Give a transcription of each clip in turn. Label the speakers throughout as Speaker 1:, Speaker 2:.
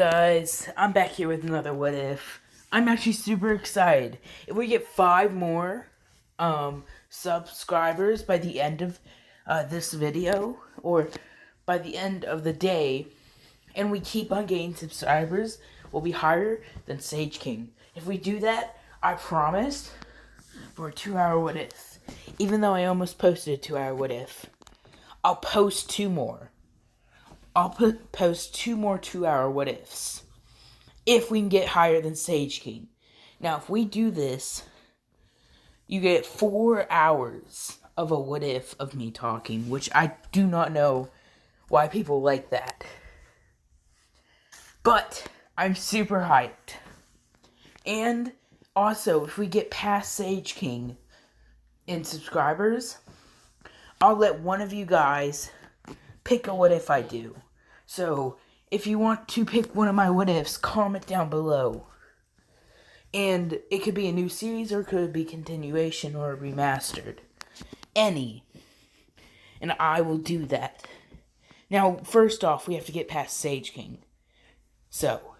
Speaker 1: guys? I'm back here with another What If. I'm actually super excited. If we get 5 more subscribers by the end of this video, or by the end of the day, and we keep on getting subscribers, we'll be higher than Sage King. If we do that, I promise, for a 2-hour What If. Even though I almost posted a 2-hour What If, I'll post 2 more. I'll post 2 more 2-hour What Ifs. If we can get higher than Sage King. Now, if we do this, you get 4 hours of a What If of me talking, which I do not know why people like that. But, I'm super hyped. And, also, if we get past Sage King in subscribers, I'll let one of you guys pick a What If I do. So, if you want to pick one of my What Ifs, comment down below. And it could be a new series, or it could be continuation, or remastered. Any. And I will do that. Now, first off, we have to get past Sage King. So,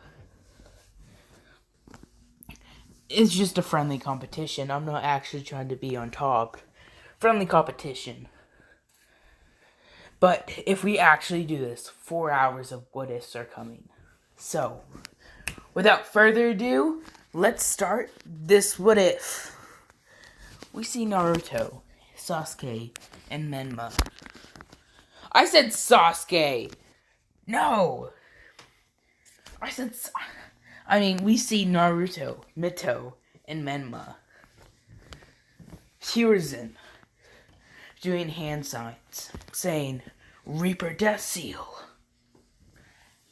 Speaker 1: it's just a friendly competition. I'm not actually trying to be on top. Friendly competition. But if we actually do this, 4 hours of What Ifs are coming. So, without further ado, let's start this What If. We see Naruto, Sasuke, and Menma. I said Sasuke! No! We see Naruto, Mito, and Menma. Hiruzen doing hand signs, saying, Reaper Death Seal.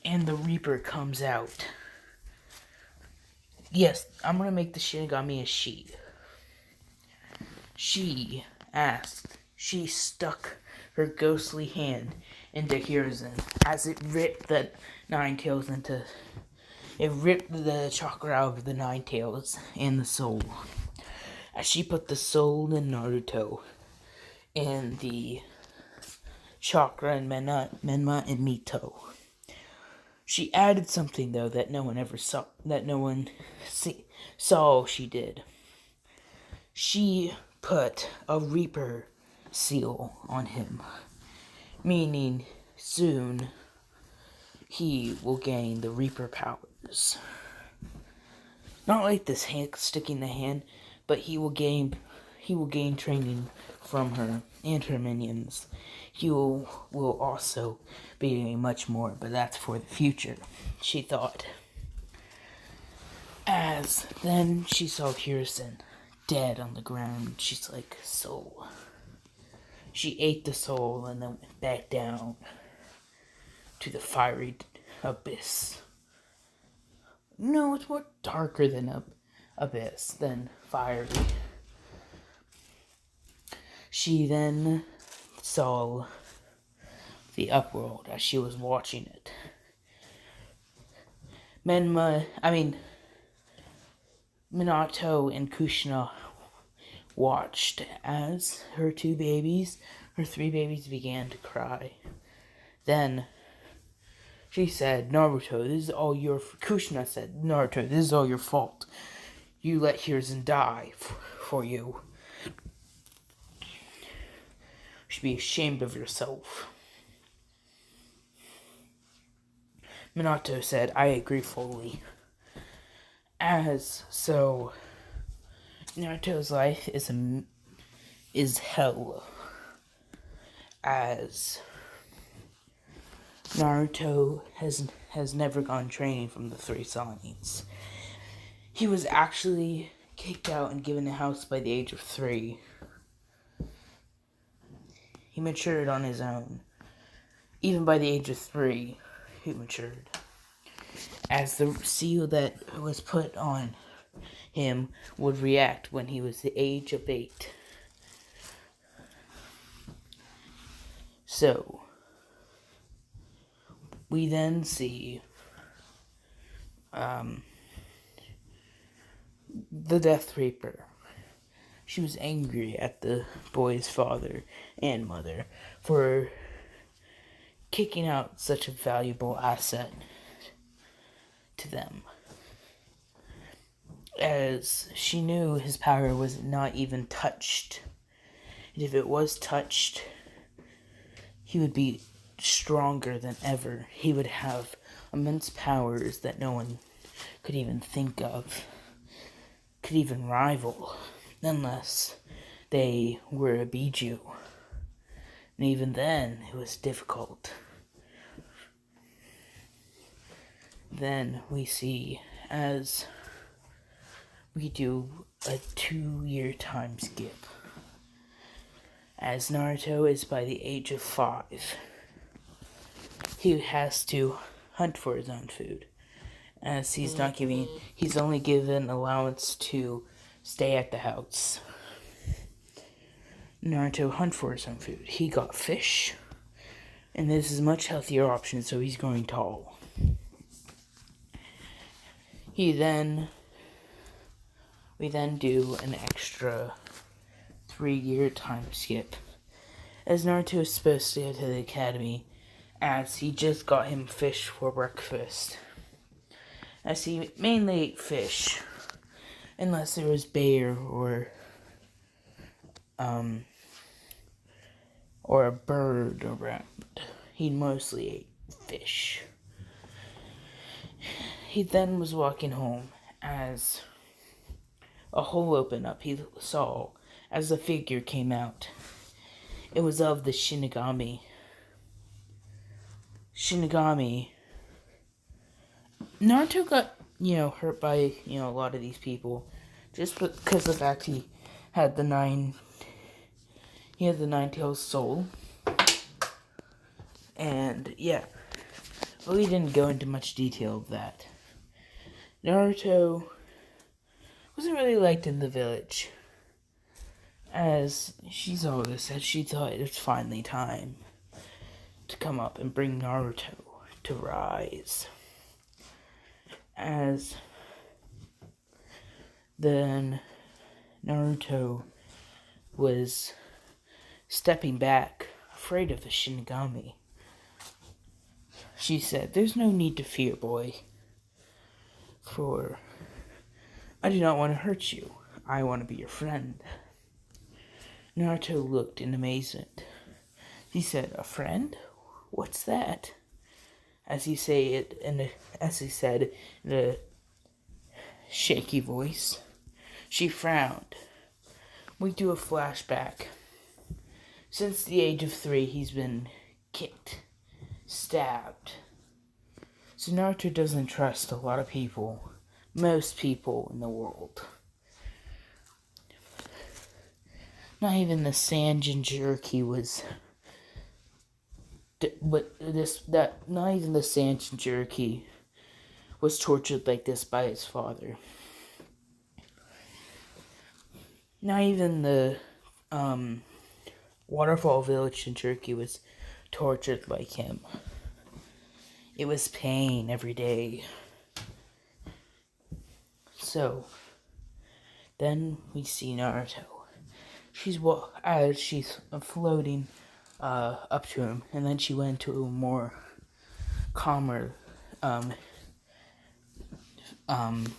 Speaker 1: And the Reaper comes out. Yes, I'm gonna make the Shinigami a she. She stuck her ghostly hand into Hiruzen as it ripped the Nine Tails it ripped the chakra out of the Nine Tails and the soul. As she put the soul in Naruto, and the chakra in Menma and Mito. She added something though that no one saw she did. She put a Reaper seal on him, meaning soon he will gain the Reaper powers. Not like this hand sticking the hand, but he will gain training from her and her minions. He will also be doing much more, but that's for the future, she thought. As then she saw Hiruzen dead on the ground. She's like, soul. She ate the soul and then went back down to the fiery abyss. No, it's more darker than abyss, than fiery. She then saw the upworld as she was watching it. Minato and Kushina watched as her 3 babies began to cry. Then she said, Naruto, this is all your... Kushina said, Naruto, this is all your fault. You let Hiruzen die for you. You should be ashamed of yourself. Minato said, I agree fully. So, Naruto's life is hell. As Naruto has never gone training from the 3 signs. He was actually kicked out and given a house by the age of 3. He matured on his own. Even by the age of 3, he matured. As the seal that was put on him would react when he was the age of 8. So, we then see the Death Reaper. She was angry at the boy's father and mother for kicking out such a valuable asset to them, as she knew his power was not even touched. And if it was touched, he would be stronger than ever. He would have immense powers that no one could even think of, could even rival, unless they were a Biju. And even then, it was difficult. Then we see, as we do a 2-year time skip, as Naruto is by the age of 5. He has to hunt for his own food, as he's only given allowance to stay at the house. Naruto hunt for his own food. He got fish, and this is a much healthier option, so he's growing tall. We then do an extra 3-year time skip, as Naruto is supposed to go to the academy, as he just got him fish for breakfast. As he mainly ate fish, unless there was bear or a bird around. He mostly ate fish. He then was walking home, as a hole opened up. He saw as a figure came out. It was of the Shinigami. Naruto got, hurt by, a lot of these people, just because of the fact he had the nine-tailed soul. And, yeah. But we didn't go into much detail of that. Naruto wasn't really liked in the village, as she saw this, as she thought it was finally time to come up and bring Naruto to rise. As then Naruto was stepping back, afraid of the Shinigami. She said, "There's no need to fear, boy, for I do not want to hurt you. I want to be your friend." Naruto looked in amazement. He said, "A friend? What's that?" As he said in a shaky voice. She frowned. We do a flashback. Since the age of 3, he's been kicked, stabbed. So Naruto doesn't trust a lot of people, most people in the world. Not even the Sand Jinchuriki was. Not even the Sand Jinchuriki was tortured like this by his father. Not even the Waterfall Village Jinchuriki was tortured like him. It was pain every day. So then we see Naruto. She's floating up to him, and then she went to a more calmer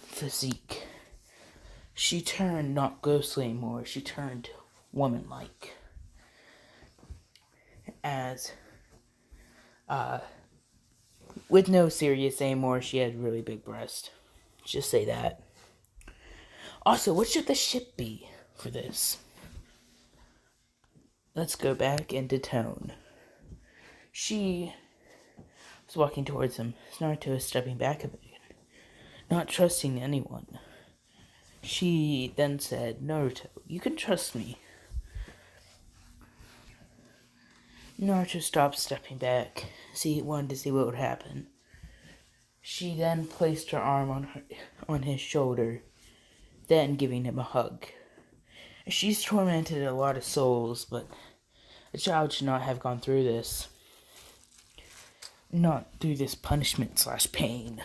Speaker 1: physique. She turned not ghostly anymore. She turned woman-like. As with no serious anymore, she had really big breasts. Just say that. Also, what should the ship be for this? Let's go back into tone. She was walking towards him. Naruto is stepping back a bit, not trusting anyone. She then said, "Naruto, you can trust me." Naruto stopped stepping back. Wanted to see what would happen. She then placed her arm on his shoulder, then giving him a hug. She's tormented a lot of souls, but a child should not have gone through this. Not through this punishment/pain.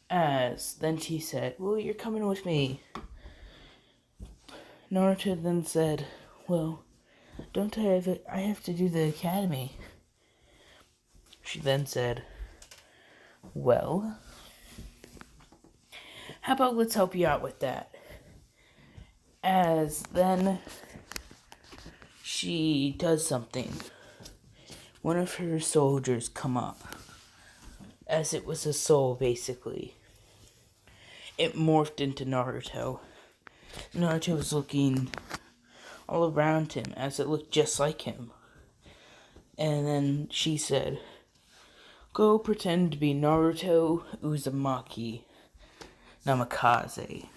Speaker 1: As then she said, "Well, you're coming with me." Naruto then said, "Well, don't I have to do the academy?" She then said, Well, how about let's help you out with that? As then she does something. One of her soldiers come up. As it was a soul, basically. It morphed into Naruto. Naruto was looking all around him as it looked just like him. And then she said, "Go pretend to be Naruto Uzumaki Namikaze.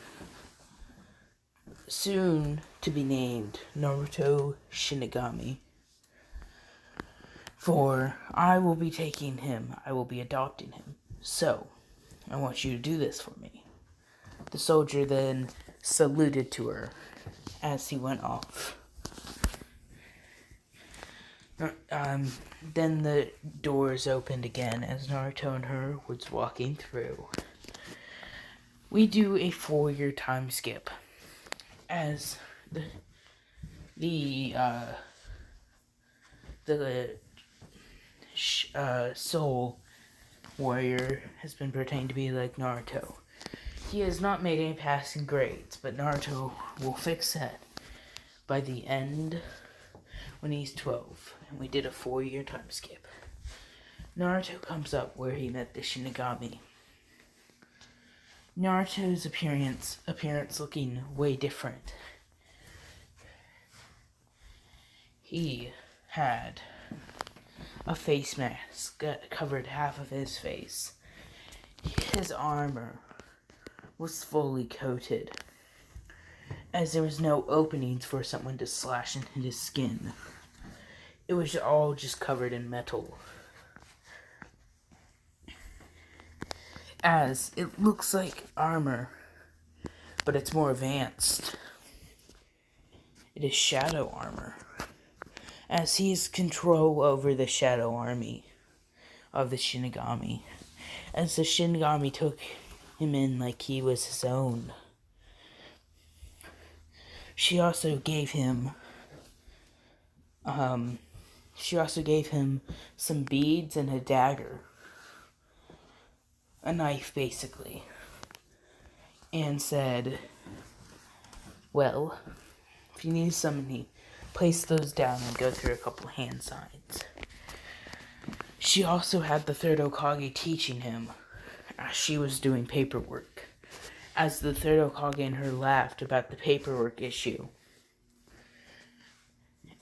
Speaker 1: Soon to be named Naruto Shinigami. For I will be taking him, I will be adopting him. So, I want you to do this for me." The soldier then saluted to her as he went off. Then the doors opened again as Naruto and her was walking through. We do a 4-year time skip as the soul warrior has been pretending to be like Naruto. He has not made any passing grades, but Naruto will fix that by the end when he's 12. And we did a 4-year time skip. Naruto comes up where he met the Shinigami. Naruto's appearance looking way different. He had a face mask that covered half of his face. His armor was fully coated, as there was no openings for someone to slash into his skin. It was all just covered in metal. As it looks like armor, but it's more advanced. It is shadow armor, as he has control over the shadow army of the Shinigami, as the Shinigami took him in like he was his own. She also gave him some beads and a dagger. A knife, basically. And said, "Well, if you need somebody, place those down and go through a couple hand signs." She also had the third Hokage teaching him as she was doing paperwork, as the third Hokage and her laughed about the paperwork issue.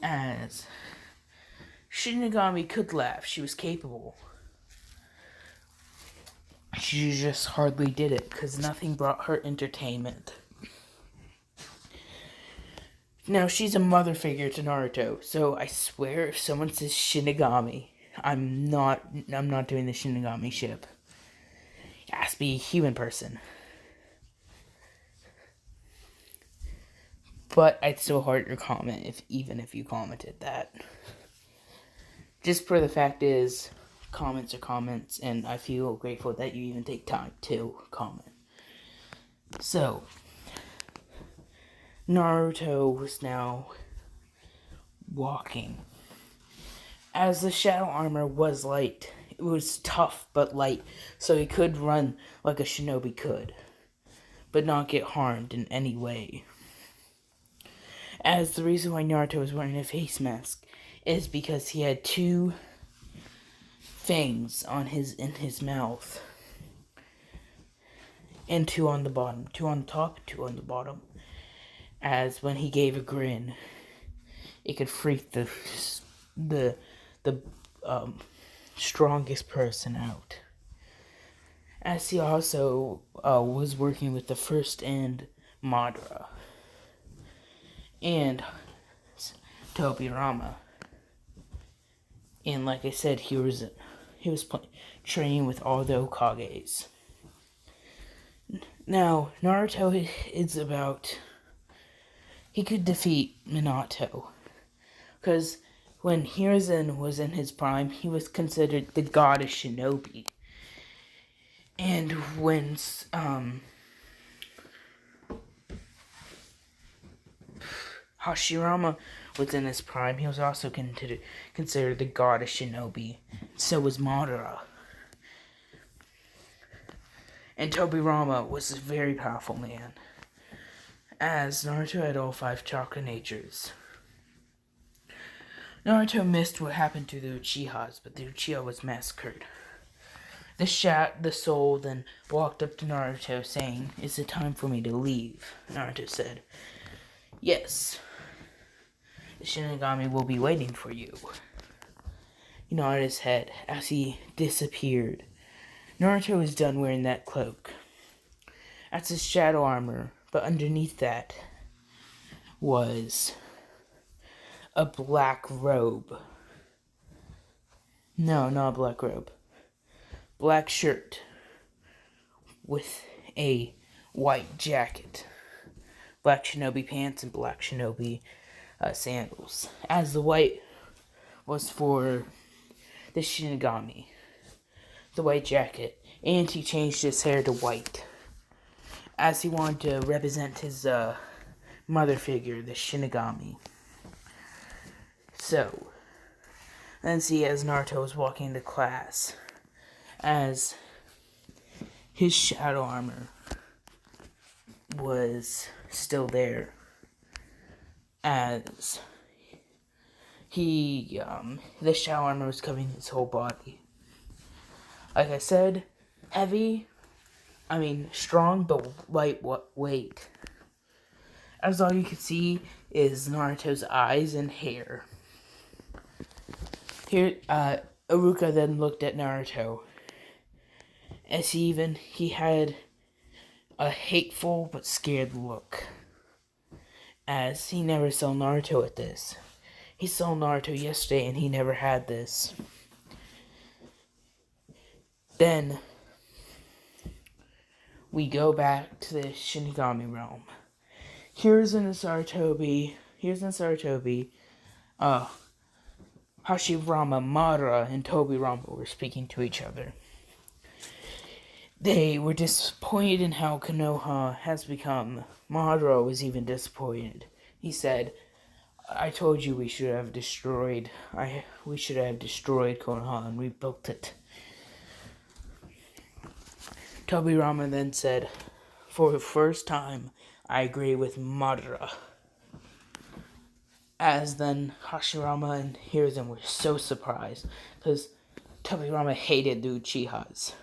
Speaker 1: As Shinigami could laugh, she was capable. She just hardly did it because nothing brought her entertainment. Now, she's a mother figure to Naruto, so I swear if someone says Shinigami, I'm not doing the Shinigami ship. It has to be a human person. But I'd still heart your comment even if you commented that. Just for the fact is, comments are comments, and I feel grateful that you even take time to comment. So, Naruto was now walking. As the shadow armor was light, it was tough but light, so he could run like a shinobi could, but not get harmed in any way. As the reason why Naruto was wearing a face mask is because he had 2 fangs in his mouth, and 2 on the bottom, 2 on the top, 2 on the bottom. As when he gave a grin, it could freak the strongest person out. As he also was working with the first and Madara and Tobirama. And like I said, he was training with all the Hokages. Now, Naruto is about... He could defeat Minato. Because when Hiruzen was in his prime, he was considered the god of shinobi. And when Hashirama was in his prime, he was also considered the god of shinobi. So was Madara. And Tobirama was a very powerful man, as Naruto had all 5 chakra natures. Naruto missed what happened to the Uchihas, but the Uchiha was massacred. The soul then walked up to Naruto, saying, "Is it time for me to leave?" Naruto said, "Yes. The Shinigami will be waiting for you." He nodded his head as he disappeared. Naruto was done wearing that cloak. That's his shadow armor, but underneath that was a black robe. No, not a black robe. Black shirt with a white jacket. Black shinobi pants and black shinobi sandals. As the white was for the Shinigami. The white jacket. And he changed his hair to white, as he wanted to represent his mother figure, the Shinigami. So, then see as Naruto was walking into class, as his shadow armor was still there, as the shadow armor was covering his whole body. Like I said, strong but lightweight. As all you can see is Naruto's eyes and hair. Here, Iruka then looked at Naruto, as he had a hateful but scared look, as he never saw Naruto at this. He saw Naruto yesterday and he never had this. Then, we go back to the Shinigami realm. Here's in Sarutobi, Hashirama, Madara, and Tobirama were speaking to each other. They were disappointed in how Konoha has become. Madara was even disappointed. He said, "I told you we should have destroyed Konoha and rebuilt it." Tobirama then said, "For the first time, I agree with Madara." As then Hashirama and Hiruzen were so surprised, because Tobirama hated the Uchihas.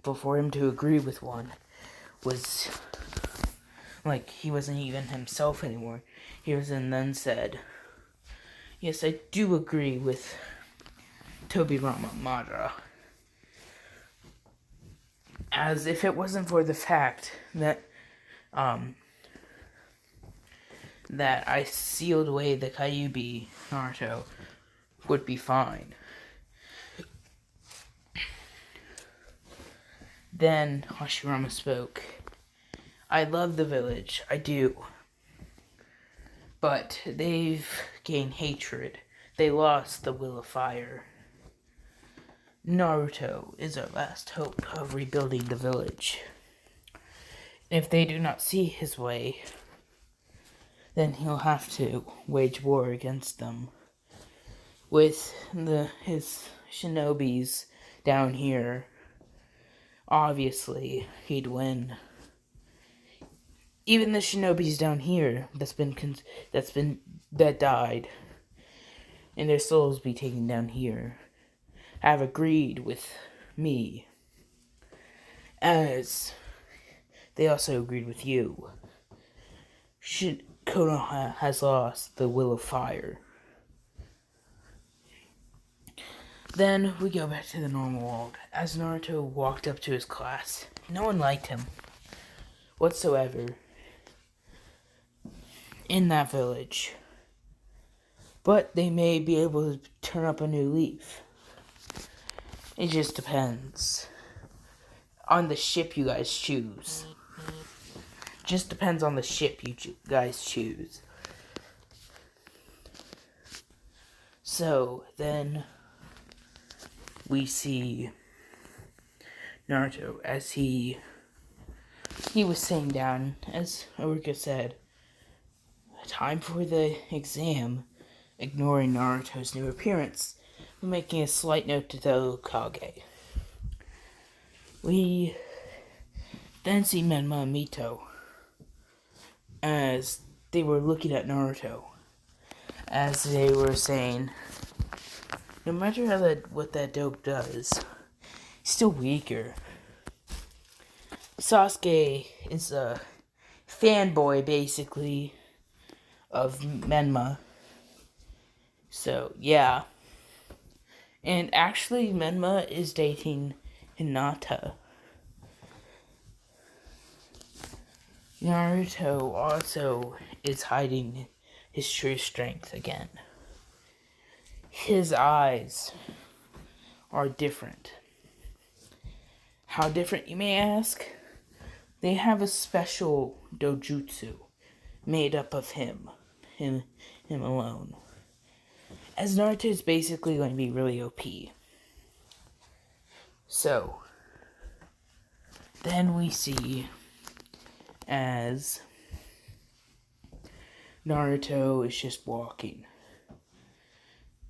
Speaker 1: But for him to agree with one was like he wasn't even himself anymore. Hiruzen then said, "Yes, I do agree with Tobirama Madara." As if it wasn't for the fact that that I sealed away the Kyuubi, Naruto would be fine. Then Hashirama spoke. "I love the village, I do. But they've gained hatred. They lost the will of fire. Naruto is our last hope of rebuilding the village. If they do not see his way, then he'll have to wage war against them. With his shinobis down here, obviously he'd win. Even the shinobis down here that died, and their souls be taken down here, have agreed with me, as they also agreed with you. Konoha has lost the will of fire." Then we go back to the normal world. As Naruto walked up to his class, no one liked him whatsoever in that village. But they may be able to turn up a new leaf. It just depends on the ship you guys choose. Just depends on the ship you guys choose. So, then we see Naruto as he was sitting down, as Iruka said, time for the exam, ignoring Naruto's new appearance, but making a slight note to the Hokage. then see Menma and Mito as they were looking at Naruto, as they were saying, no matter what that dope does, he's still weaker. Sasuke is a fanboy, basically, of Menma. So, yeah. And actually, Menma is dating Hinata. Naruto also is hiding his true strength again. His eyes are different. How different, you may ask? They have a special dojutsu made up of him alone. As Naruto is basically going to be really OP. So, then we see as Naruto is just walking.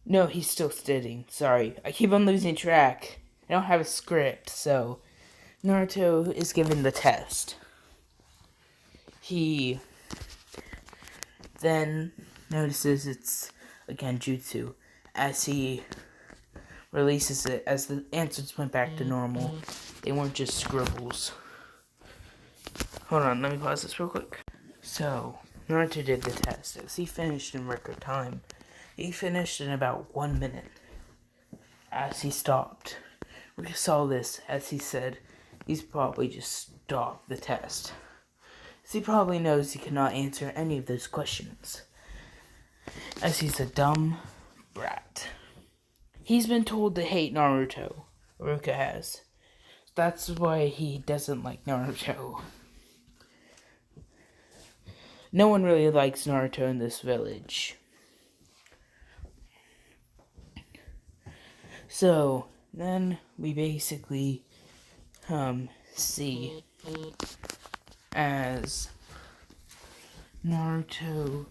Speaker 1: No, he's still sitting. Sorry. I keep on losing track. I don't have a script, so Naruto is given the test. He then notices it's a genjutsu as he releases it, as the answers went back to normal. They weren't just scribbles. Hold on, let me pause this real quick. So, Naruto did the test as he finished in record time. He finished in about 1 minute. As he stopped, we saw this as he said he's probably just stopped the test. As he probably knows he cannot answer any of those questions, as he's a dumb brat. He's been told to hate Naruto. Ruka has. That's why he doesn't like Naruto. No one really likes Naruto in this village. So, then we basically see as Naruto,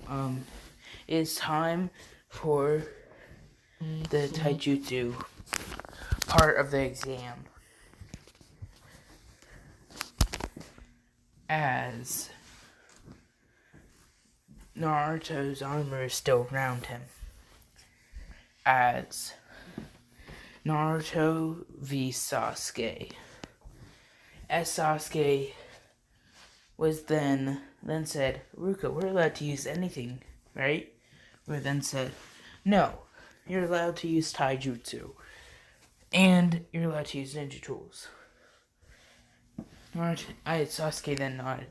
Speaker 1: it's time for the taijutsu part of the exam. As Naruto's armor is still around him. As Naruto v Sasuke. As Sasuke was then said, Ruka, we're allowed to use anything, right? We then said, no, you're allowed to use taijutsu. And you're allowed to use ninja tools. Sasuke then nodded,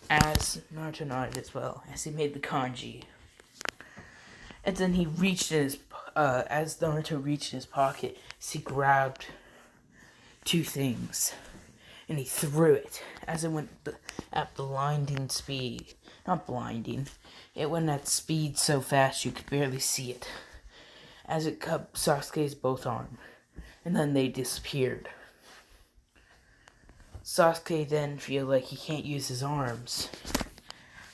Speaker 1: as Naruto nodded as well, as he made the kanji. And then he reached in his, as Naruto reached in his pocket, he grabbed two things. And he threw it, as it went at blinding speed. Not blinding. It went at speed so fast you could barely see it. As it cut Sasuke's both arms. And then they disappeared. Sasuke then feel like he can't use his arms.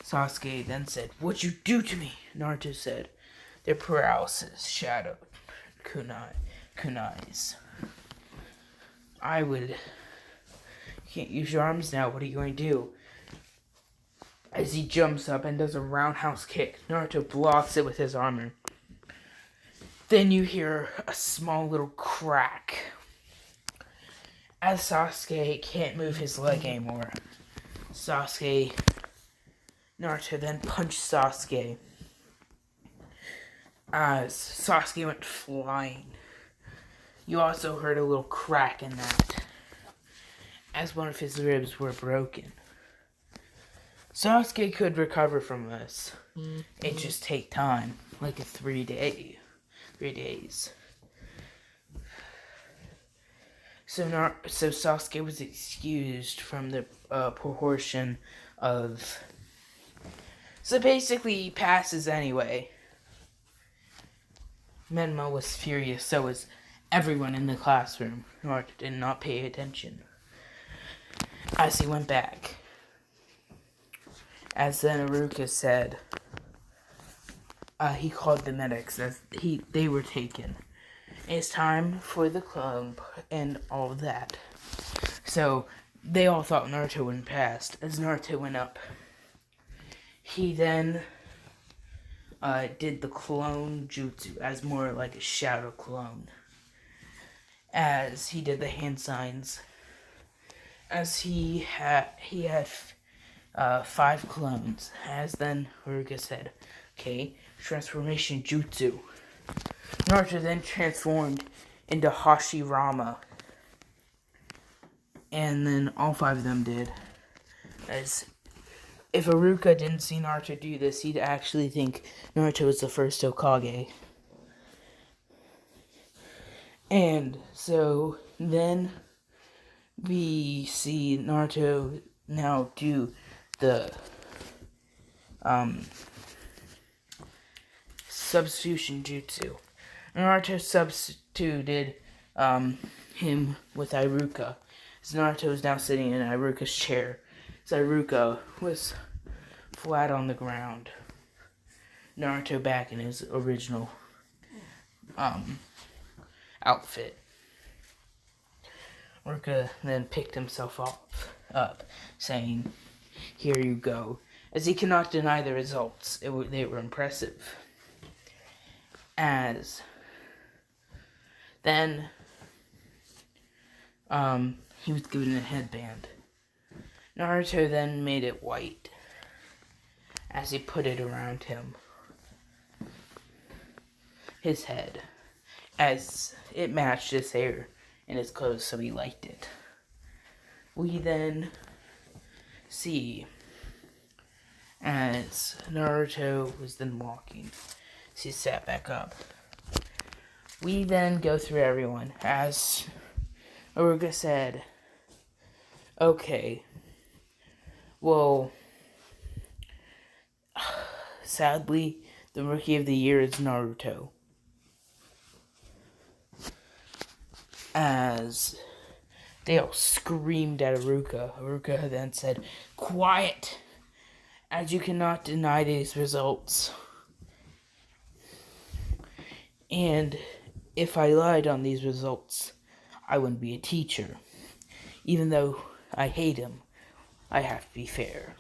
Speaker 1: Sasuke then said, what'd you do to me? Naruto said, their paralysis shadowed kunais. You can't use your arms now, what are you going to do? As he jumps up and does a roundhouse kick, Naruto blocks it with his armor. Then you hear a small little crack. As Sasuke can't move his leg anymore. Naruto then punched Sasuke. As Sasuke went flying. You also heard a little crack in that, as one of his ribs were broken. Sasuke could recover from this. It just take time, like 3 days. So Sasuke was excused from the portion of. So basically, he passes anyway. Menma was furious, so was everyone in the classroom. Naruto did not pay attention. As he went back. As then Iruka said, he called the medics as they were taken. It's time for the club and all that. So they all thought Naruto wouldn't pass. As Naruto went up, he then did the clone jutsu as more like a shadow clone. As he did the hand signs, as he had 5 clones. As then Haruka said, okay, transformation jutsu. Naruto then transformed into Hashirama. And then all 5 of them did. As if Haruka didn't see Naruto do this, he'd actually think Naruto was the first Hokage. And so then we see Naruto now do the substitution jutsu. Naruto substituted him with Iruka. As Naruto is now sitting in Iruka's chair. As Iruka was flat on the ground. Naruto back in his original outfit. Iruka then picked himself up, saying, "Here you go." As he cannot deny the results, they were impressive. As then he was given a headband. Naruto then made it white as he put it around him, his head, as it matched his hair and his clothes, so he liked it. We then see as Naruto was then walking, as he sat back up. We then go through everyone, as Haruka said, okay, well, sadly, the Rookie of the Year is Naruto. As they all screamed at Haruka. Haruka then said, "Quiet, as you cannot deny these results. And if I lied on these results, I wouldn't be a teacher. Even though I hate him, I have to be fair.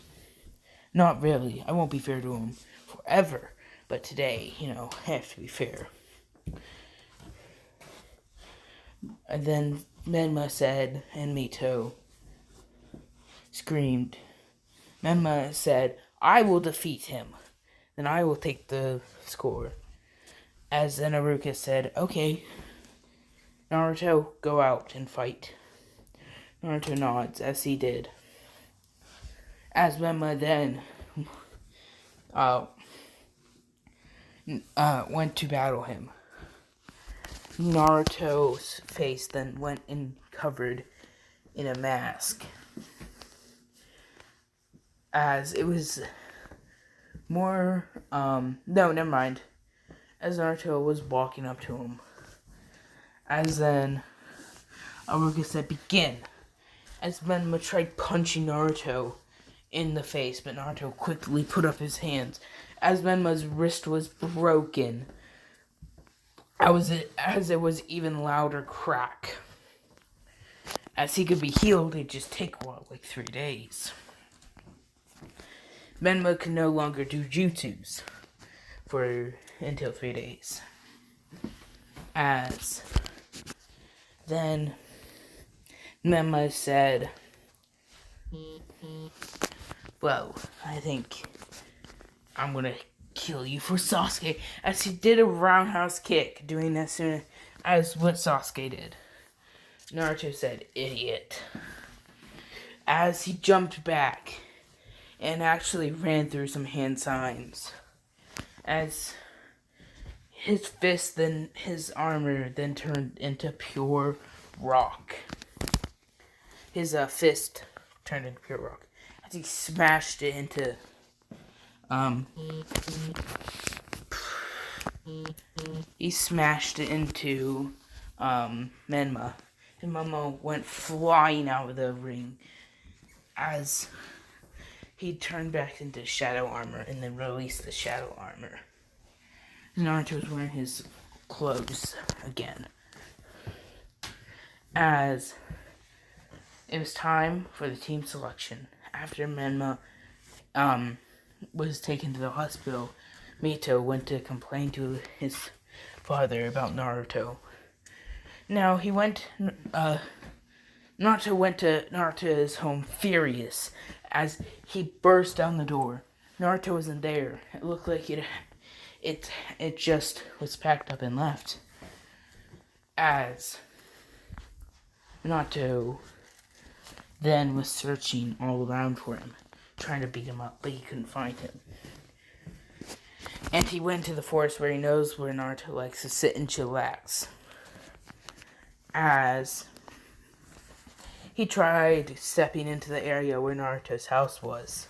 Speaker 1: Not really, I won't be fair to him forever, but today, I have to be fair." And then Menma said, and Mito screamed. Menma said, "I will defeat him. Then I will take the score." As then Haruka said, "Okay, Naruto, go out and fight." Naruto nods, as he did. As Menma then went to battle him, Naruto's face then went and covered in a mask. As it was more, no, never mind. As Naruto was walking up to him. As then Haruka said, "Begin." As Menma tried punching Naruto in the face, but Naruto quickly put up his hands. As Menma's wrist was broken, as it was even louder crack. As he could be healed, it'd just take, 3 days. Menma could no longer do jutsus until 3 days. As then Menma said, "Well, I think I'm gonna kill you for Sasuke," as he did a roundhouse kick, doing as soon as what Sasuke did. Naruto said, "Idiot," as he jumped back and actually ran through some hand signs. As his fist, then his armor, then turned into pure rock. His fist turned into pure rock. As he smashed it into Menma. And Menma went flying out of the ring as he turned back into shadow armor and then released the shadow armor. Naruto was wearing his clothes again. As it was time for the team selection. After Menma was taken to the hospital, Mito went to complain to his father about Naruto. Now Naruto went to Naruto's home furious as he burst down the door. Naruto wasn't there. It looked like it just was packed up and left. As Naruto then was searching all around for him, trying to beat him up, but he couldn't find him. And he went to the forest where he knows where Naruto likes to sit and chillax. As he tried stepping into the area where Naruto's house was.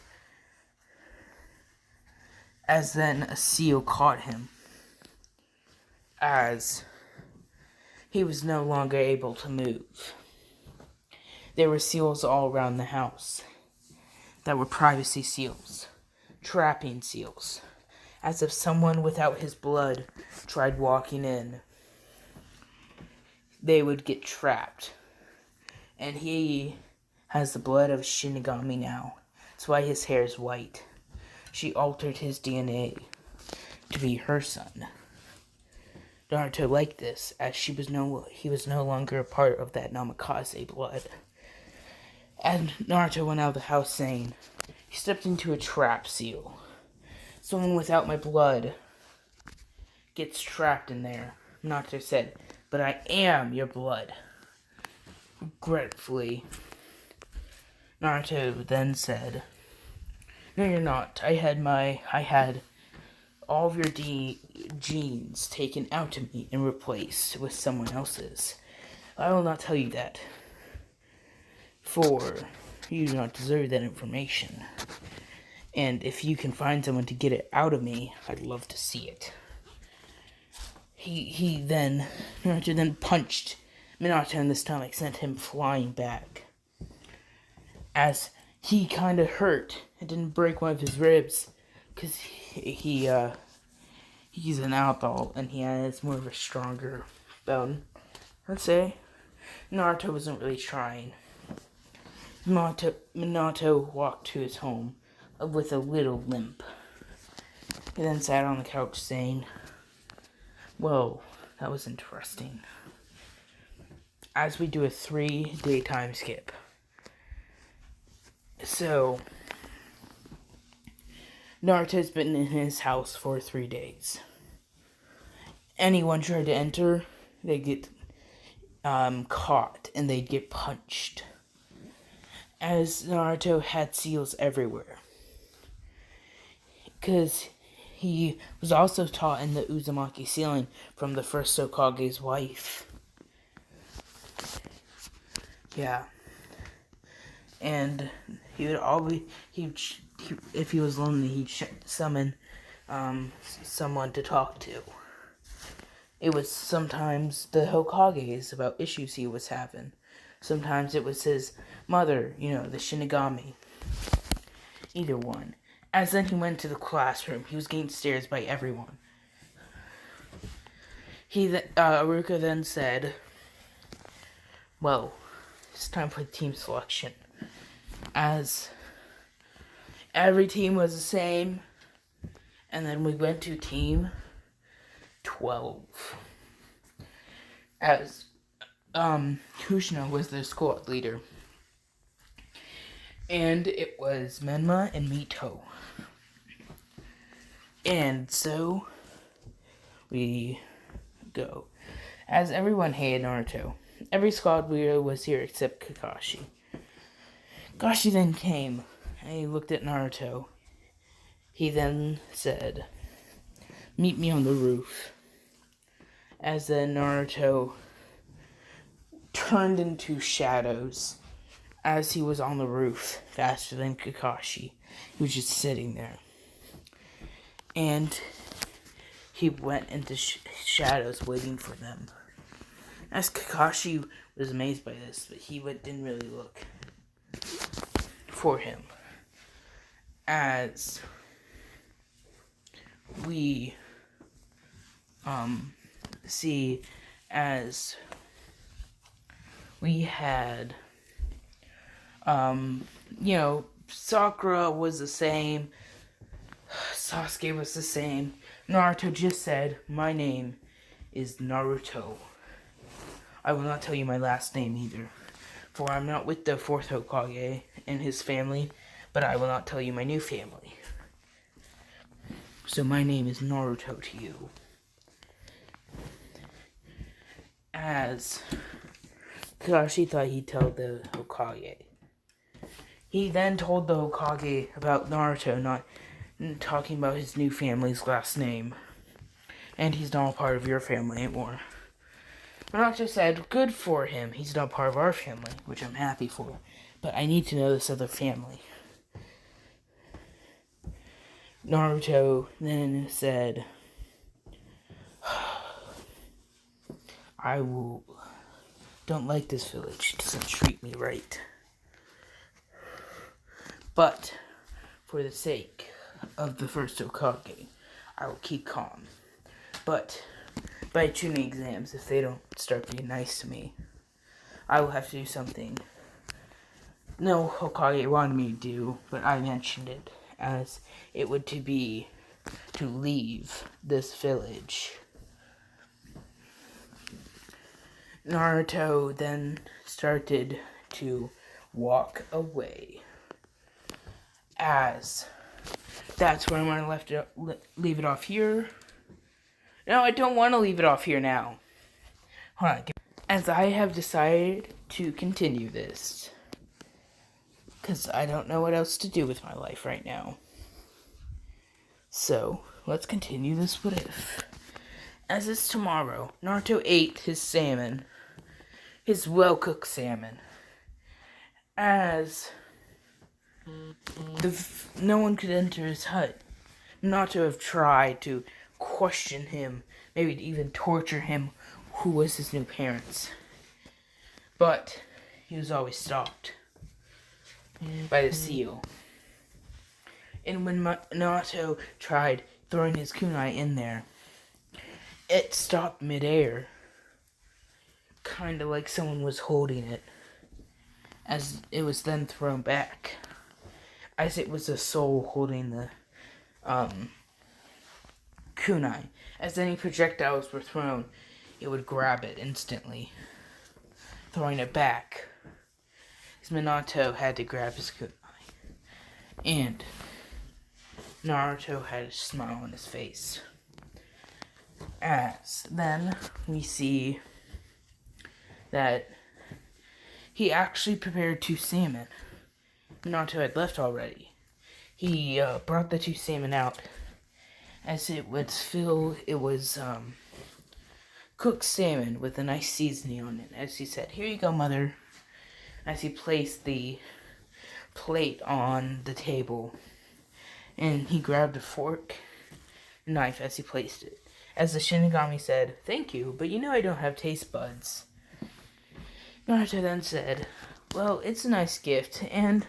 Speaker 1: As then a seal caught him. As he was no longer able to move. There were seals all around the house that were privacy seals, trapping seals, as if someone without his blood tried walking in. They would get trapped. And he has the blood of Shinigami now. That's why his hair is white. She altered his DNA to be her son. Naruto liked this, as he was no longer a part of that Namikaze blood. And Naruto went out of the house saying, he stepped into a trap seal. Someone without my blood gets trapped in there. Naruto said, but I am your blood. Regretfully, Naruto then said, no, you're not. I had all of your genes taken out of me and replaced with someone else's. I will not tell you that, for you do not deserve that information. And if you can find someone to get it out of me, I'd love to see it. Naruto then punched Minato in the stomach, sent him flying back. As he kind of hurt, it didn't break one of his ribs, because he's an adult and he has more of a stronger bone. Let's say Naruto wasn't really trying. Minato walked to his home with a little limp. He then sat on the couch saying, whoa, that was interesting. As we do a 3-day time skip. So, Naruto's been in his house for 3 days. Anyone tried to enter, they get caught and they'd get punched. As Naruto had seals everywhere. Because he was also taught in the Uzumaki sealing from the first Hokage's wife. Yeah. And he would always, if he was lonely, he'd summon someone to talk to. It was sometimes the Hokages about issues he was having. Sometimes it was his mother, the Shinigami. Either one. As then he went to the classroom, he was getting stares by everyone. Aruka then said, well, it's time for the team selection. As every team was the same, and then we went to team 12. As Kushina was the squad leader. And it was Menma and Mito. And so we go. As everyone hated Naruto, every squad leader was here except Kakashi. Kakashi then came and he looked at Naruto. He then said, meet me on the roof. As then Naruto turned into shadows as he was on the roof faster than Kakashi. He was just sitting there. And he went into shadows waiting for them. As Kakashi was amazed by this, but he didn't really look for him. As we see, as we had You know, Sakura was the same. Sasuke was the same. Naruto just said, "My name is Naruto. I will not tell you my last name either, for I'm not with the fourth Hokage and his family, but I will not tell you my new family. So my name is Naruto to you." As Kakashi thought he'd tell the Hokage. He then told the Hokage about Naruto not talking about his new family's last name. And he's not a part of your family anymore. Naruto said, "Good for him. He's not part of our family," which I'm happy for. But I need to know this other family. Naruto then said, don't like this village. It doesn't treat me right. But for the sake of the first Hokage, I will keep calm. But by tuning exams, if they don't start being nice to me, I will have to do something no Hokage wanted me to do, but I mentioned it, as it would be to leave this village. Naruto then started to walk away, as that's where I'm going to leave it off here. No, I don't want to leave it off here now. Hold on. As I have decided to continue this, because I don't know what else to do with my life right now. So, let's continue this what if. As it's tomorrow, Naruto ate his salmon. His well-cooked salmon. As no one could enter his hut. Naruto have tried to question him, maybe even torture him, who was his new parents. But he was always stopped by the seal. And when Naruto tried throwing his kunai in there, it stopped midair. Kind of like someone was holding it, as it was then thrown back. As it was a soul holding the kunai. As any projectiles were thrown, it would grab it instantly, throwing it back. As Minato had to grab his kunai. And Naruto had a smile on his face. As then we see that he actually prepared 2 salmon. Naruto had left already. He brought the 2 salmon out, as it was cooked salmon with a nice seasoning on it. As he said, "Here you go, mother." As he placed the plate on the table, and he grabbed a fork, knife as he placed it. As the Shinigami said, "Thank you, but you know I don't have taste buds." Naruto then said, "Well, it's a nice gift, and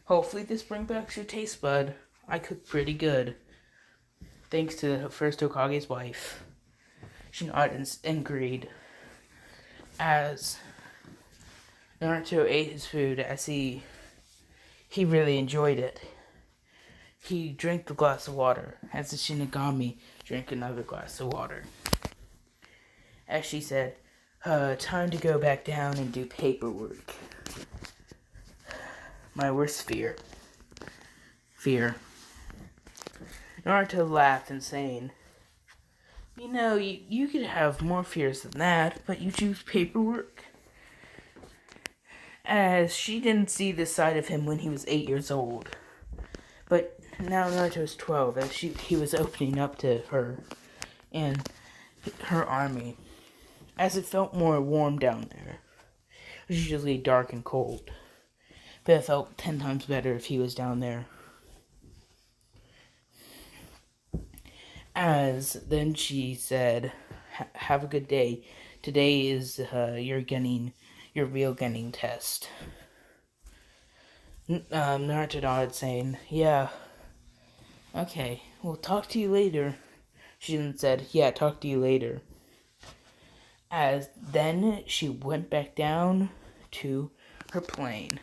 Speaker 1: hopefully this brings back your taste bud. I cook pretty good." Thanks to the first Hokage's wife. She nodded and agreed. As Naruto ate his food, as he really enjoyed it. He drank a glass of water, as the Shinigami drank another glass of water. As she said, "Time to go back down and do paperwork." My worst fear. Naruto laughed and saying, "You know, you could have more fears than that, but you choose paperwork?" As she didn't see this side of him when he was 8 years old. But now Naruto's 12, as he was opening up to her and her army. As it felt more warm down there. It was usually dark and cold. But it felt 10 times better if he was down there. As then she said, "Have a good day. Today is your real Genin test." Naruto nodded, saying, "Yeah. Okay, we'll talk to you later." She then said, "Yeah, talk to you later." As then she went back down to her plane.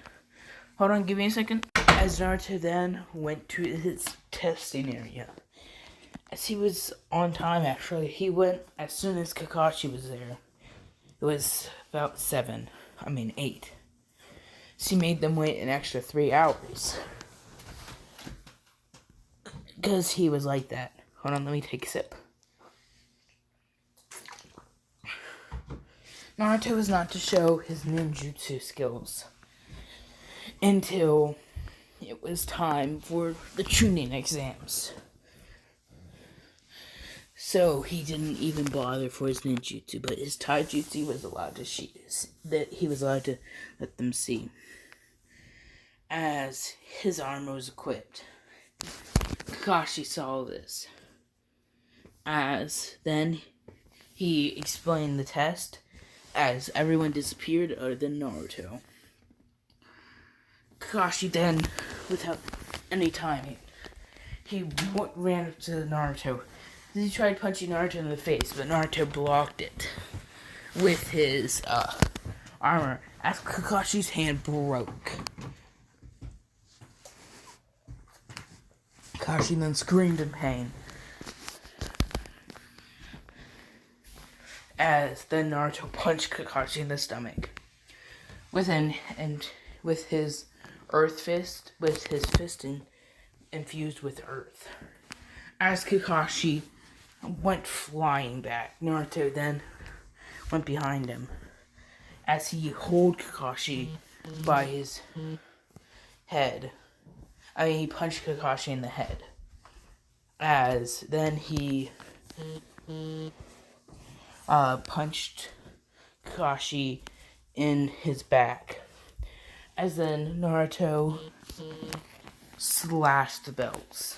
Speaker 1: Hold on, give me a second. As Naruto then went to his testing area. As he was on time, actually, he went as soon as Kakashi was there. It was about 8. So he made them wait an extra 3 hours. Because he was like that. Hold on, let me take a sip. Naruto was not to show his ninjutsu skills until it was time for the Chunin exams. So he didn't even bother for his ninjutsu, but his taijutsu was allowed to that he was allowed to let them see, as his armor was equipped. Kakashi saw this, as then he explained the test, as everyone disappeared other than Naruto. Kakashi then, without any timing, he ran up to Naruto. He tried punching Naruto in the face, but Naruto blocked it with his armor, as Kakashi's hand broke. Kakashi then screamed in pain, as then Naruto punched Kakashi in the stomach with his earth fist, with his fist infused with earth. As Kakashi went flying back, Naruto then went behind him, as he held Kakashi by his head. He punched Kakashi in the head. As then he punched Kakashi in his back. As then Naruto slashed the belts.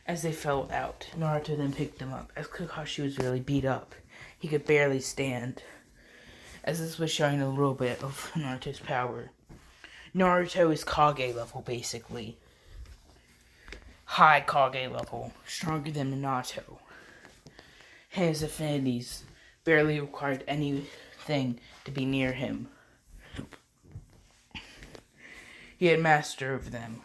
Speaker 1: As they fell out, Naruto then picked them up. As Kakashi was really beat up, he could barely stand. As this was showing a little bit of Naruto's power. Naruto is Kage level, basically. High Kage level. Stronger than Minato. His affinities barely required anything to be near him. He had master of them.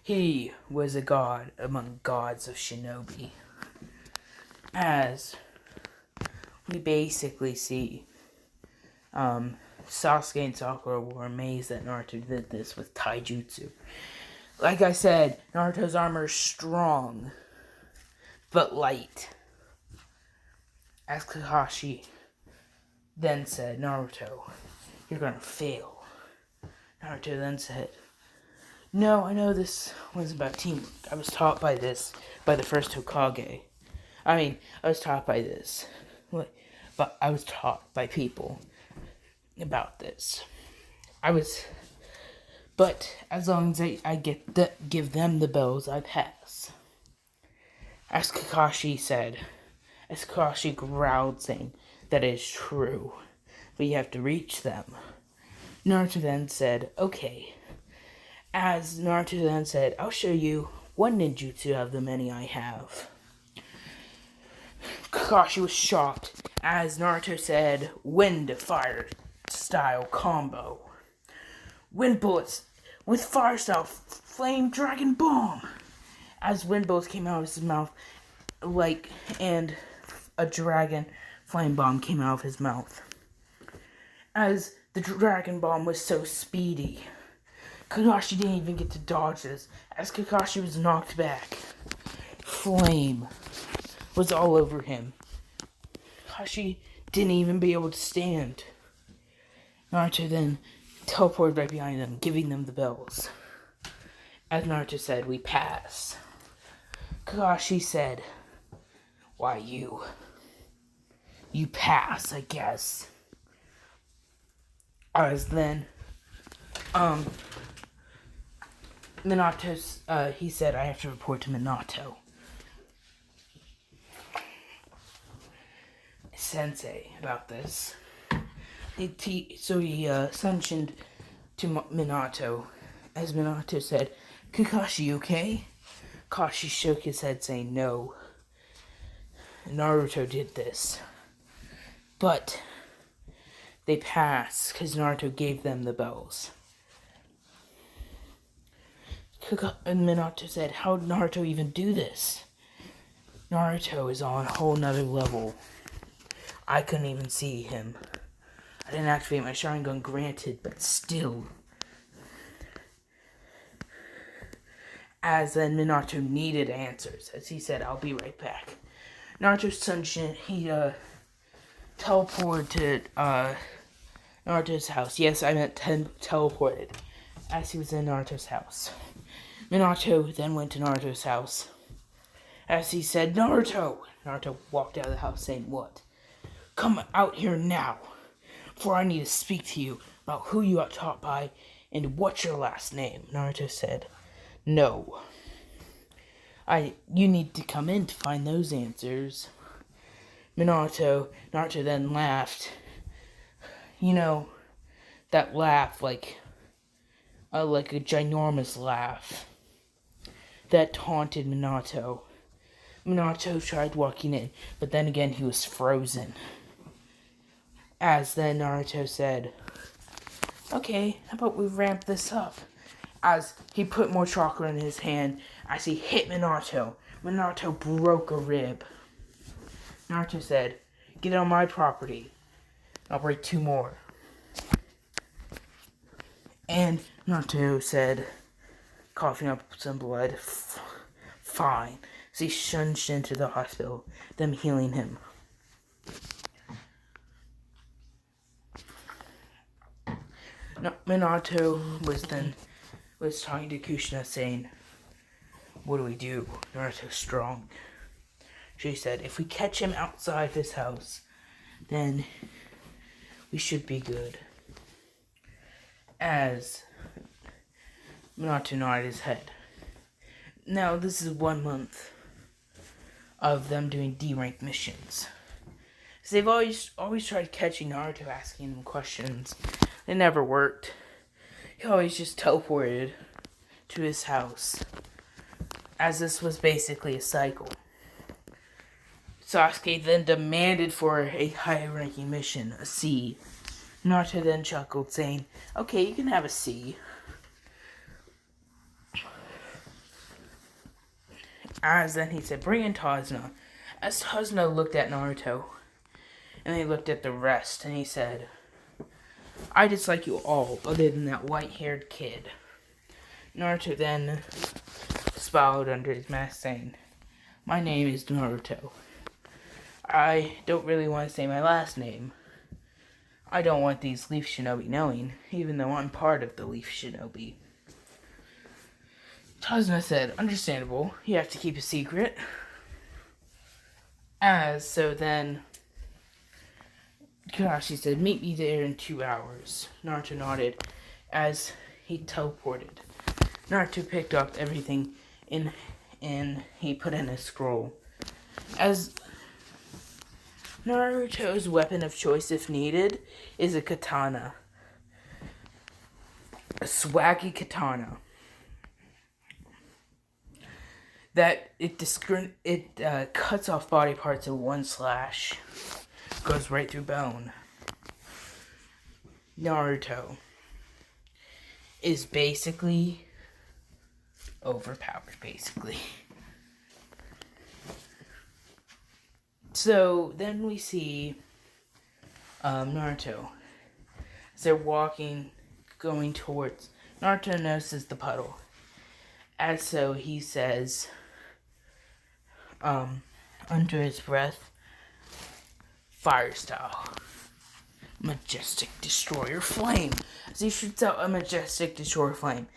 Speaker 1: He was a god among gods of shinobi. As we basically see, Sasuke and Sakura were amazed that Naruto did this with taijutsu. Like I said, Naruto's armor is strong, but light. As Kakashi then said, Naruto, you're gonna fail. Naruto then said, no, I know this was about teamwork. I was taught by this by the first Hokage. I was taught by this. But I was taught by people about this. But as long as I give them the bells, I pass. As Kakashi said, as Kakashi growled, saying, that is true, but you have to reach them. Naruto then said, okay. As Naruto then said, I'll show you one ninjutsu of the many I have. Kakashi was shocked as Naruto said, wind fire style combo. Wind bullets with fire style flame dragon bomb. As wind bullets came out of his mouth, and a dragon flame bomb came out of his mouth. As the dragon bomb was so speedy, Kakashi didn't even get to dodge this. As Kakashi was knocked back, flame was all over him. Kakashi didn't even be able to stand. Naruto then teleported right behind them, giving them the bells. As Naruto said, we pass. Kakashi said, why you? You pass, I guess. As then, Minato's, he said, I have to report to Minato. Sensei about this. So he mentioned to Minato, as Minato said, Kakashi, okay? Kakashi shook his head saying no. Naruto did this. But they passed because Naruto gave them the bells. And Minato said, how did Naruto even do this? Naruto is on a whole nother level. I couldn't even see him. I didn't activate my Sharingan, granted, but still. As then Minato needed answers, as he said, I'll be right back. Naruto's son Shin, he teleported to Naruto's house. Yes, I meant teleported, as he was in Naruto's house. Minato then went to Naruto's house. As he said, Naruto! Naruto walked out of the house saying, what? Come out here now, for I need to speak to you about who you got taught by and what's your last name. Naruto said, no. You need to come in to find those answers. Naruto then laughed. You know, that laugh, like a ginormous laugh that taunted Minato. Minato tried walking in, but then again he was frozen. As then Naruto said, okay, how about we ramp this up? As he put more chakra in his hand, as he hit Minato. Minato broke a rib. Naruto said, get on my property. I'll break 2 more. And Naruto said, coughing up some blood, fine. So he shunned Shin to the hospital, them healing him. Minato was talking to Kushina, saying, what do we do? Naruto's strong. She said, if we catch him outside this house, then we should be good. As Minato nodded his head. Now, this is 1 month of them doing D-rank missions. So they've always tried catching Naruto, asking him questions. It never worked. He always just teleported to his house, as this was basically a cycle. Sasuke then demanded for a high-ranking mission, a C. Naruto then chuckled, saying, okay, you can have a C. As then he said, bring in Tazuna. As Tazuna looked at Naruto, and he looked at the rest, and he said, I dislike you all, other than that white-haired kid. Naruto then smiled under his mask, saying, my name is Naruto. I don't really want to say my last name. I don't want these Leaf Shinobi knowing, even though I'm part of the Leaf Shinobi. Tazuna said, understandable, you have to keep a secret. So then Kakashi said, meet me there in 2 hours. Naruto nodded as he teleported. Naruto picked up everything and he put in a scroll. As Naruto's weapon of choice, if needed, is a katana. A swaggy katana. That it cuts off body parts in 1 slash. Goes right through bone. Naruto is basically overpowered, basically. So then we see Naruto as they're walking, going towards. Naruto notices the puddle. As so he says, under his breath, fire style. Majestic Destroyer Flame. As he shoots out a Majestic Destroyer Flame.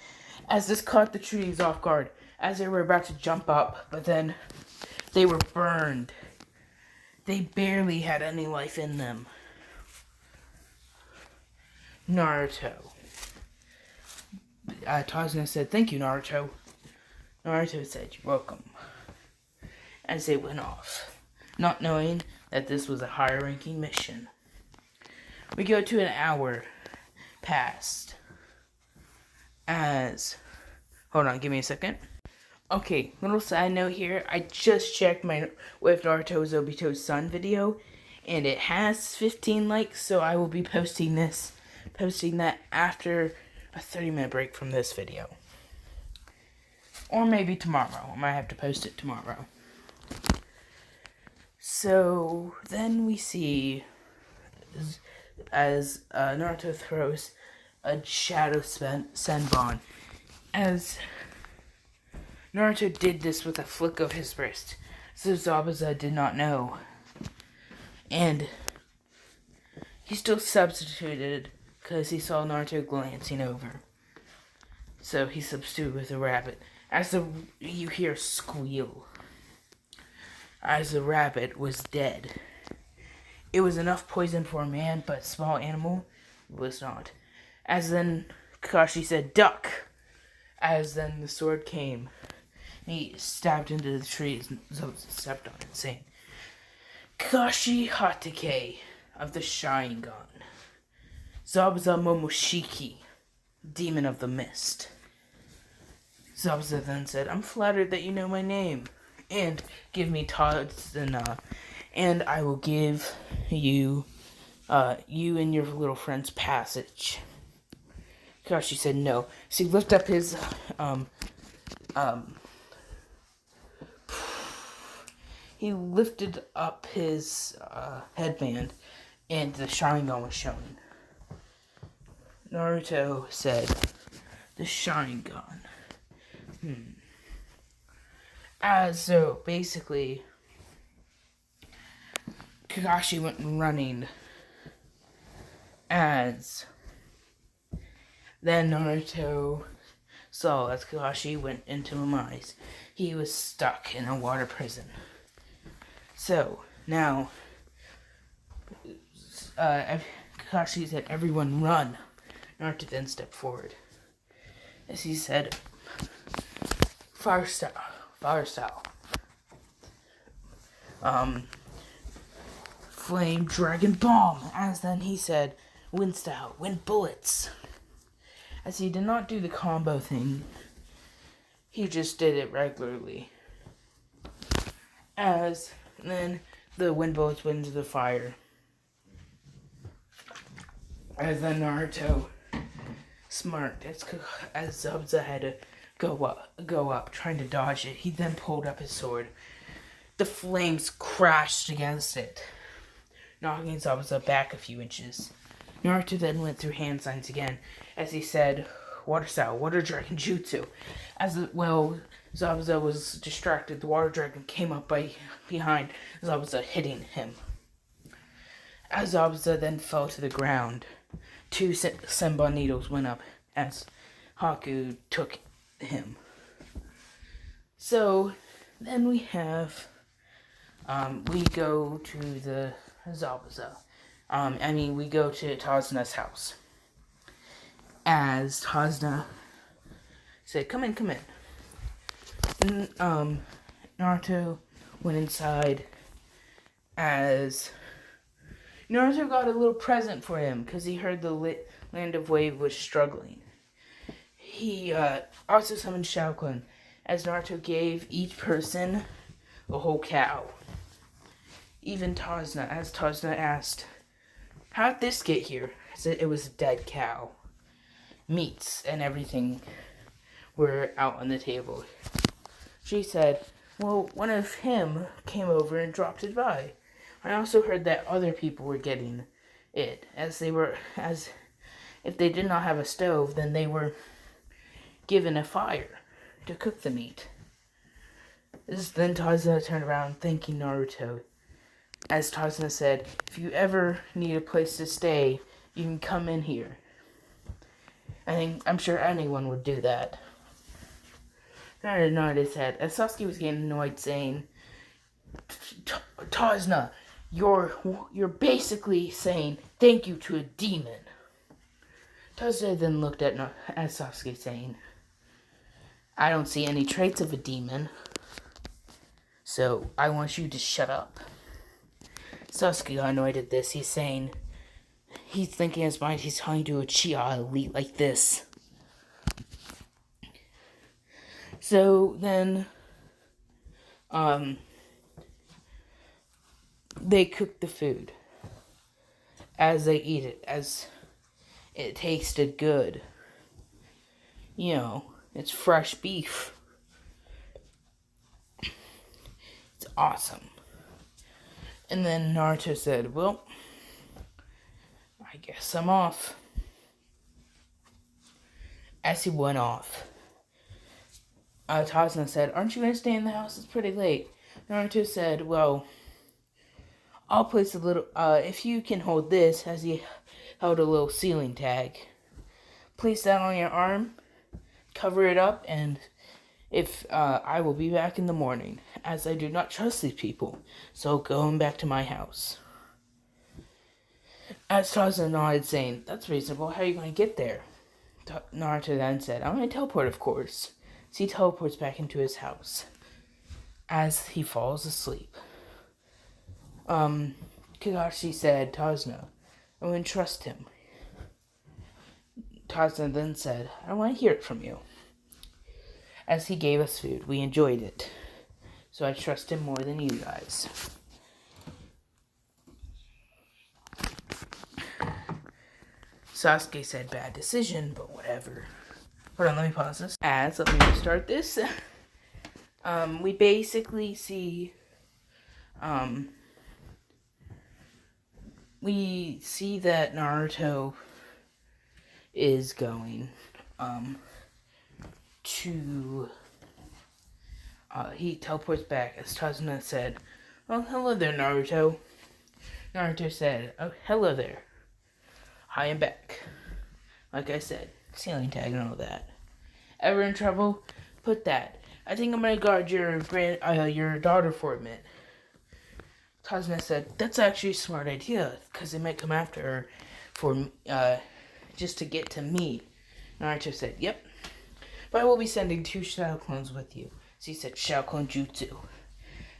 Speaker 1: As this caught the trees off guard. As they were about to jump up. But then they were burned. They barely had any life in them. Naruto. Tazuna said, thank you, Naruto. Naruto said, you're welcome. As they went off. Not knowing that this was a higher ranking mission. We go to an hour past. Hold on, give me a second. Okay, little side note here. I just checked my with Naruto Obito's son video. and it has 15 likes, so I will be posting that after a 30-minute break from this video. Or maybe tomorrow. I might have to post it tomorrow. So then we see as Naruto throws a shadow senbon. As Naruto did this with a flick of his wrist, so Zabuza did not know. And he still substituted because he saw Naruto glancing over. So he substituted with a rabbit. As you hear a squeal, as the rabbit was dead. It was enough poison for a man, but a small animal was not. As then Kakashi said, "Duck!" As then the sword came, and he stabbed into the trees and stepped on it, saying, "Kakashi Hatake of the Sharingan, Zabuza Momoshiki, Demon of the Mist." Zabuza then said, "I'm flattered that you know my name, and give me Tadzuna, and I will give you, you and your little friend's passage." Kakashi said no. So he lifted up his, headband, and the Sharingan was shown. Naruto said, "The Sharingan. So basically, Kakashi went running as then Naruto saw as Kakashi went into Mamai's. He was stuck in a water prison. So now Kakashi said, "Everyone run." Naruto then stepped forward. As he said, Fire style. Flame Dragon Bomb. As then he said, Wind style, wind bullets. As he did not do the combo thing, he just did it regularly. As then the wind bullets went into the fire. As then Naruto smirked as Zabuza had to go up, trying to dodge it. He then pulled up his sword. The flames crashed against it, knocking Zabuza back a few inches. Naruto then went through hand signs again, as he said, Water style, water dragon jutsu. Zabuza was distracted. The water dragon came up behind Zabuza, hitting him. As Zabuza then fell to the ground, 2 senbon needles went up as Haku took him. So then we have we go to the Zabuza. We go to Tazuna's house. As Tazuna said, come in. And Naruto went inside as Naruto got a little present for him because he heard the Land of Wave was struggling. He also summoned Shao Kahn, as Naruto gave each person a whole cow. Even Tazuna, as Tazuna asked, "How'd this get here?" I said it was a dead cow. Meats and everything were out on the table. She said, "Well, one of him came over and dropped it by. I also heard that other people were getting it, as if they did not have a stove, then they were given a fire to cook the meat." Then Tazuna turned around, thanking Naruto. As Tazuna said, "If you ever need a place to stay, you can come in here." I'm sure anyone would do that. Naruto nodded his head, as Sasuke was getting annoyed, saying, "Tazuna, you're basically saying thank you to a demon." Tazuna then looked at Sasuke, saying, "I don't see any traits of a demon, so I want you to shut up." Sasuke got annoyed at this. He's thinking in his mind he's talking to a Uchiha elite like this. So then, they cook the food as they eat it, as it tasted good. You know, it's fresh beef. It's awesome. And then Naruto said, well, I guess I'm off. As he went off, Tazuna said, aren't you going to stay in the house? It's pretty late. Naruto said, well, I'll place a little, if you can hold this, as he held a little ceiling tag. Place that on your arm, cover it up, and if I will be back in the morning, as I do not trust these people, so going back to my house. As Tazuna nodded, saying, that's reasonable, how are you going to get there? Naruto then said, I'm going to teleport, of course. So he teleports back into his house as he falls asleep. Kakashi said, Tazuna, I wouldn't trust him. Tazuna then said, I want to hear it from you. As he gave us food, we enjoyed it. So I trust him more than you guys. Sasuke said, bad decision, but whatever. Hold on, let me pause this. Let me restart this. We basically see, we see that Naruto is going, he teleports back, as Tazuna said, oh, hello there, Naruto. Naruto said, oh, hello there. I am back. Like I said, ceiling tag and all that. Ever in trouble? Put that. I think I'm gonna guard your daughter for a minute. Tazuna said, that's actually a smart idea, because they might come after her for, just to get to me. Naruto said, yep. But I will be sending 2 shadow clones with you. So he said, shadow clone jutsu.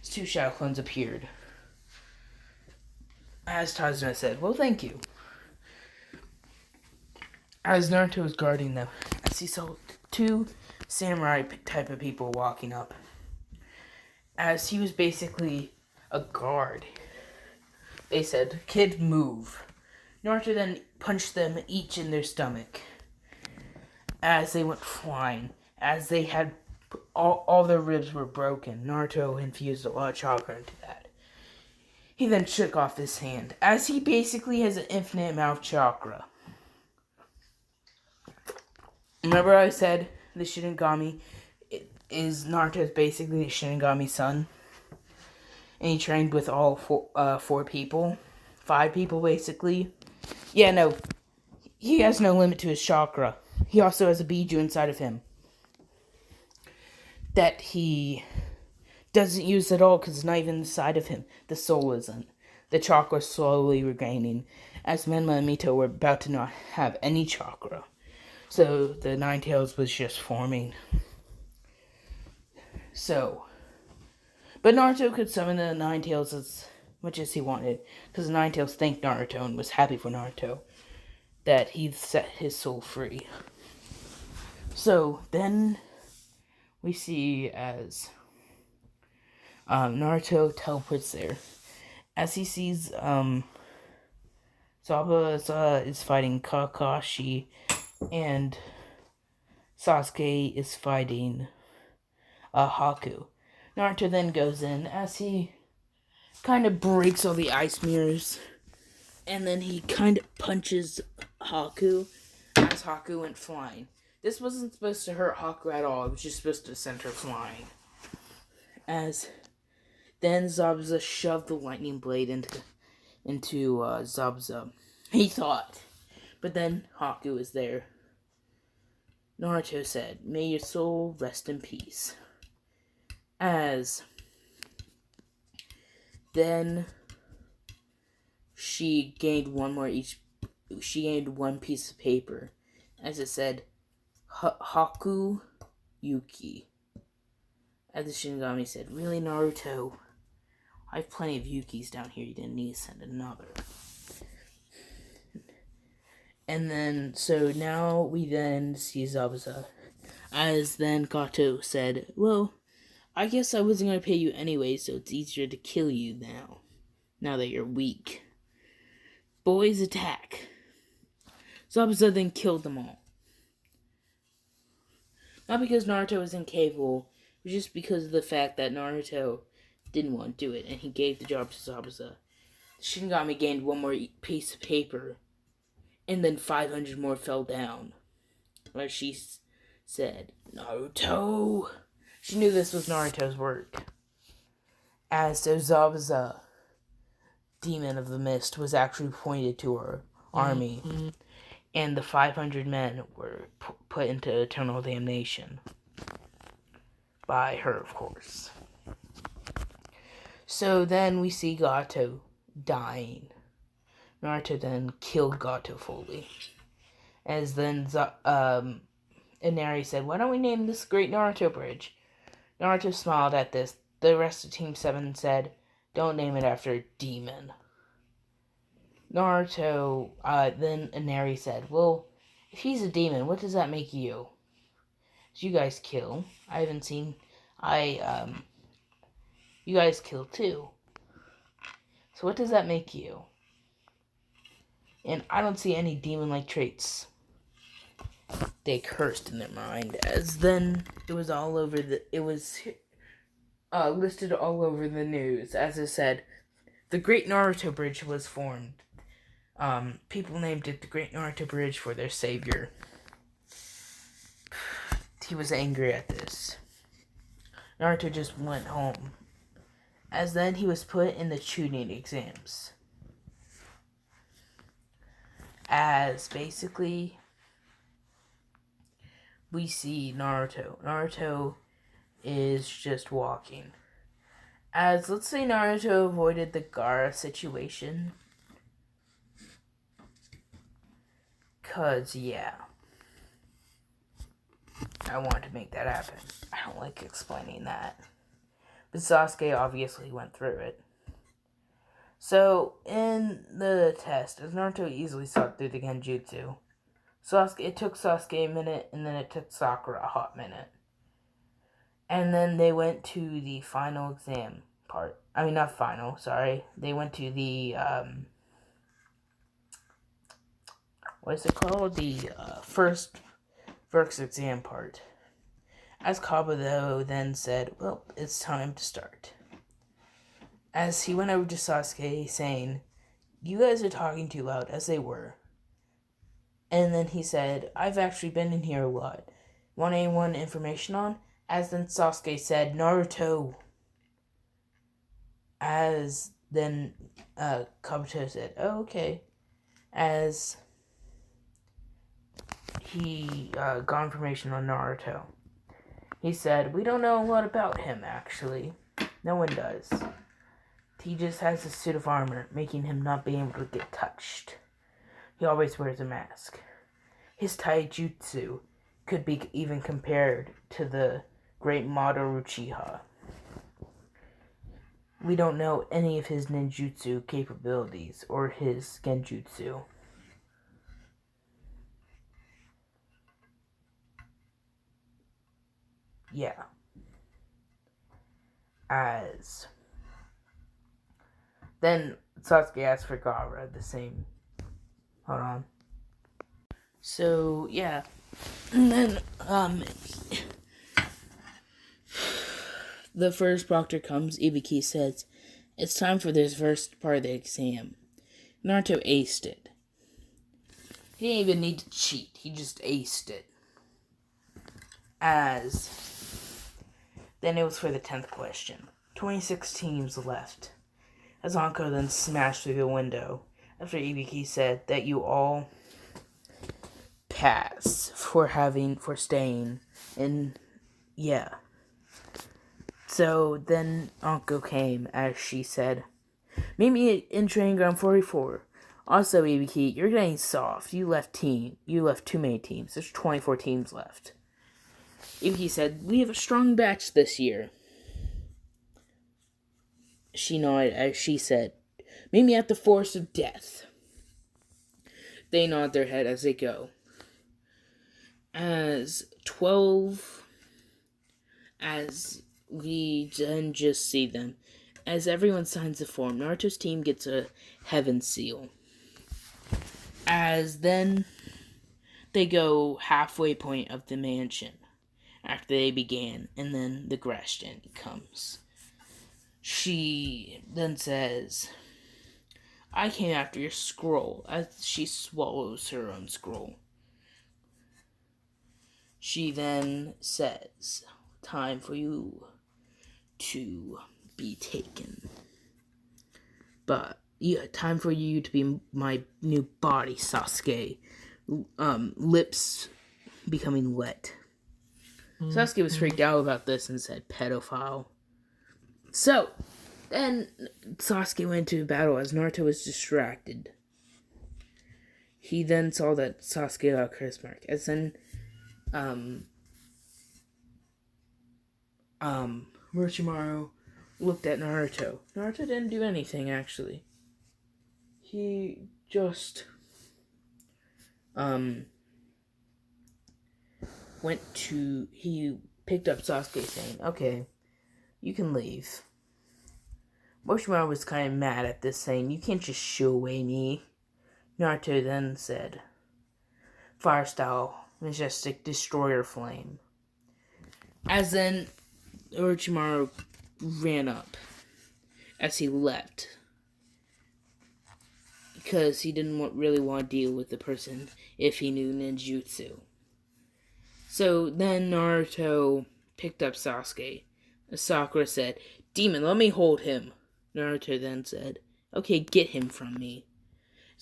Speaker 1: 2 shadow clones appeared. As Tazuna said, well, thank you. As Naruto was guarding them, as he saw 2 samurai type of people walking up. As he was basically a guard. They said, kid, move. Naruto then punched them each in their stomach. As they went flying. As they had, all their ribs were broken. Naruto infused a lot of chakra into that. He then shook off his hand. As he basically has an infinite amount of chakra. Remember I said the Shinigami is Naruto's basically the Shinigami son? And he trained with all 4 people. 5 people, basically. Yeah, no. He has no limit to his chakra. He also has a Biju inside of him. That he doesn't use at all because it's not even inside of him. The soul isn't. The chakra is slowly regaining. As Menma and Mito were about to not have any chakra. So, the Nine Tails was just forming. So, but Naruto could summon the Nine Tails as much as he wanted. Because the Nine Tails thanked Naruto and was happy for Naruto. That he set his soul free. So, then we see as Naruto teleports there. As he sees Saba is fighting Kakashi. And Sasuke is fighting Haku. Naruto then goes in as he kind of breaks all the ice mirrors. And then he kind of punches Haku as Haku went flying. This wasn't supposed to hurt Haku at all. It was just supposed to send her flying. As then Zabuza shoved the lightning blade into Zabuza. He thought. But then Haku is there. Naruto said, may your soul rest in peace. As then she gained one piece of paper. As it said, Haku Yuki. As the Shinigami said, really, Naruto? I have plenty of Yukis down here. You didn't need to send another. And then, so now we then see Zabuza. As then Kato said, well, I guess I wasn't going to pay you anyway, so it's easier to kill you now. now that you're weak. Boys attack. Zabuza then killed them all. Not because Naruto was incapable, but just because of the fact that Naruto didn't want to do it, and he gave the job to Zabuza. The Shinigami gained one more piece of paper, and then 500 more fell down. Where she said, Naruto! She knew this was Naruto's work. As so Zabuza, Demon of the Mist, was actually pointed to her army, and the 500 men were put into eternal damnation. By her, of course. So then we see Gato dying. Naruto then killed Gato fully. As then Inari said, why don't we name this Great Naruto Bridge? Naruto smiled at this. The rest of Team 7 said, don't name it after a demon. Naruto, then Inari said, well, if he's a demon, what does that make you? You guys kill. I haven't seen, you guys kill too. So what does that make you? And I don't see any demon-like traits. They cursed in their mind, as then it was all over listed all over the news. As I said, the Great Naruto Bridge was formed. People named it the Great Naruto Bridge for their savior. He was angry at this. Naruto just went home. As then he was put in the Chunin exams. As basically we see Naruto. Naruto is just walking. As let's say Naruto avoided the Gaara situation. 'Cause yeah. I want to make that happen. I don't like explaining that. But Sasuke obviously went through it. So, in the test, as Naruto easily saw through the Genjutsu, it took Sasuke a minute, and then it took Sakura a hot minute. And then they went to the final exam part. I mean, not final, sorry. They went to the, what is it called? The first exam part. As Kabuto then said, well, it's time to start. As he went over to Sasuke saying, you guys are talking too loud, as they were. And then he said, I've actually been in here a lot. Want anyone information on? As then Sasuke said, Naruto. As then Kabuto said, oh, okay. As he got information on Naruto. He said, we don't know a lot about him, actually. No one does. He just has a suit of armor, making him not be able to get touched. He always wears a mask. His taijutsu could be even compared to the great Madara Uchiha. We don't know any of his ninjutsu capabilities or his genjutsu. Yeah. As then Sasuke asked for Gaara, the same. Hold on. So yeah. And then the first proctor comes, Ibiki says, it's time for this first part of the exam. Naruto aced it. He didn't even need to cheat, he just aced it. As then it was for the 10th question. 26 teams left. As Anko then smashed through the window after Ibiki said that you all pass for staying, and yeah. So then Anko came as she said, meet me in training ground 44. Also, Ibiki, you're getting soft. You left too many teams. There's 24 teams left. Ibiki said, we have a strong batch this year. She nodded as she said, meet me at the Forest of Death. They nod their head as they go. As we then just see them. As everyone signs the form, Naruto's team gets a heaven seal. As then they go halfway point of the mansion after they began, and then the Gresham comes. She then says, I came after your scroll, as she swallows her own scroll. She then says, time for you to be taken. But, yeah, time for you to be my new body, Sasuke. Lips becoming wet. Sasuke was freaked out about this and said, pedophile. So, then Sasuke went into battle as Naruto was distracted. He then saw that Sasuke got a curse mark. As then, Orochimaru looked at Naruto. Naruto didn't do anything, actually. He just, he picked up Sasuke saying, okay, you can leave. Orochimaru was kind of mad at this, saying, you can't just shoo away me. Naruto then said, fire style, majestic destroyer flame. As then, Orochimaru ran up as he leapt, because he didn't really want to deal with the person if he knew ninjutsu. So then Naruto picked up Sasuke. Sakura said, Demon, let me hold him. Naruto then said, okay, get him from me.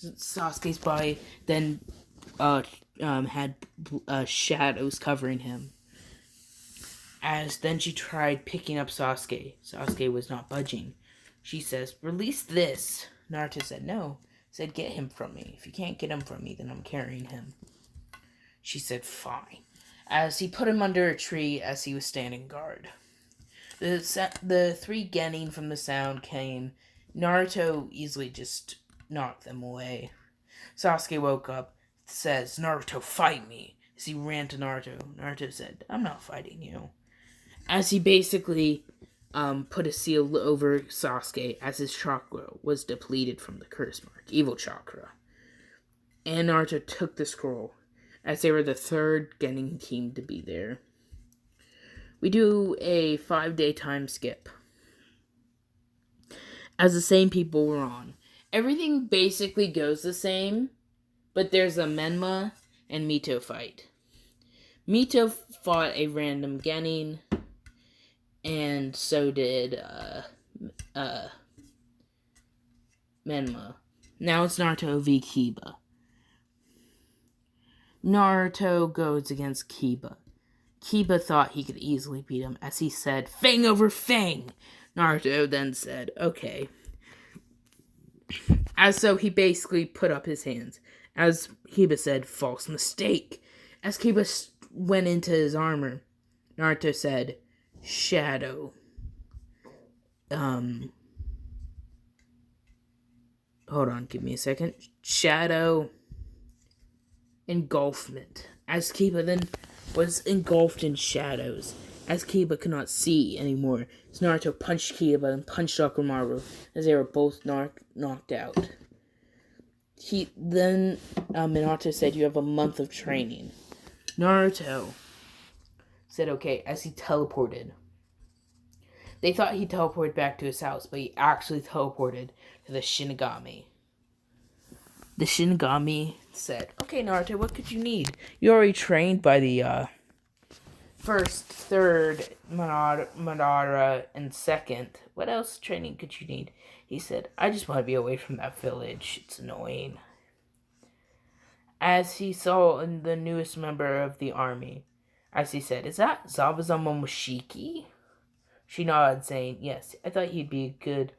Speaker 1: Sasuke's body then had shadows covering him. As then she tried picking up Sasuke. Sasuke was not budging. She says, release this. Naruto said, no. Said, get him from me. If you can't get him from me, then I'm carrying him. She said, fine. As he put him under a tree as he was standing guard. The three Genin from the sound came. Naruto easily just knocked them away. Sasuke woke up, says, Naruto, fight me. As he ran to Naruto, Naruto said, I'm not fighting you. As he basically put a seal over Sasuke as his chakra was depleted from the curse mark, evil chakra. And Naruto took the scroll, as they were the third Genin team to be there. We do a 5-day time skip, as the same people were on. Everything basically goes the same, but there's a Menma and Mito fight. Mito fought a random Genin, and so did Menma. Now it's Naruto v Kiba. Naruto goes against Kiba. Kiba thought he could easily beat him, as he said, Fang over Fang! Naruto then said, okay. As so, he basically put up his hands. As Kiba said, false mistake. As Kiba went into his armor, Naruto said, shadow. Hold on, give me a second. Shadow engulfment. As Kiba then was engulfed in shadows, as Kiba could not see anymore. As Naruto punched Kiba and punched Akamaru, as they were both knocked out. Minato said, you have a month of training. Naruto said, okay, as he teleported. They thought he teleported back to his house, but he actually teleported to the Shinigami. The Shinigami said, okay, Naruto, what could you need? You already trained by the, first, third, Madara, and second. What else training could you need? He said, I just want to be away from that village. It's annoying. As he saw the newest member of the army, as he said, is that Zabuza Momoshiki? She nodded, saying, yes, I thought he'd be a good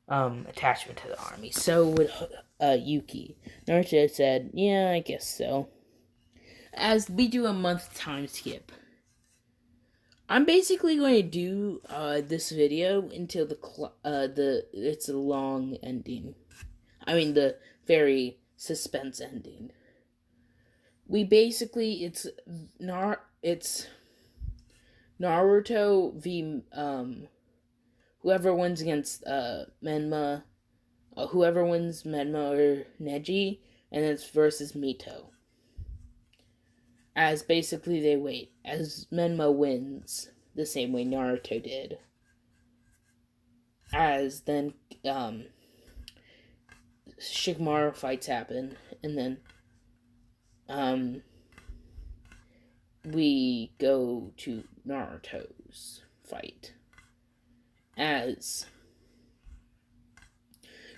Speaker 1: attachment to the army. So would Yuki. Naruto said, yeah, I guess so. As we do a month time skip. I'm basically going to do this video until it's a long ending. I mean, the very suspense ending. We basically, it's Naruto v whoever wins against Menma, whoever wins Menma or Neji, and it's versus Mito. As basically they wait. As Menma wins, the same way Naruto did. As then Shikamaru fights happen, and then we go to Naruto's fight. As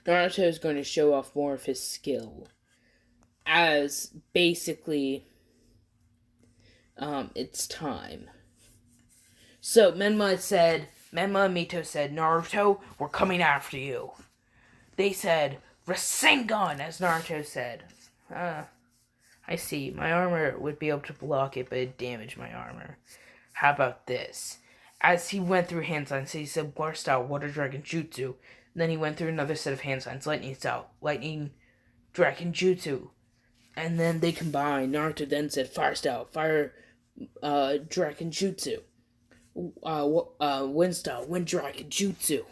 Speaker 1: Naruto is going to show off more of his skill. As basically, it's time. So Menma and Mito said, Naruto, we're coming after you. They said, Rasengan, as Naruto said. I see. My armor would be able to block it, but it damaged my armor. How about this? As he went through hand signs, he said, Water Style, Water Dragon Jutsu. Then he went through another set of hand signs, Lightning Style, Lightning Dragon Jutsu. And then they combined. Naruto then said, Fire Style, Fire Dragon Jutsu. Wind Style, Wind Dragon Jutsu.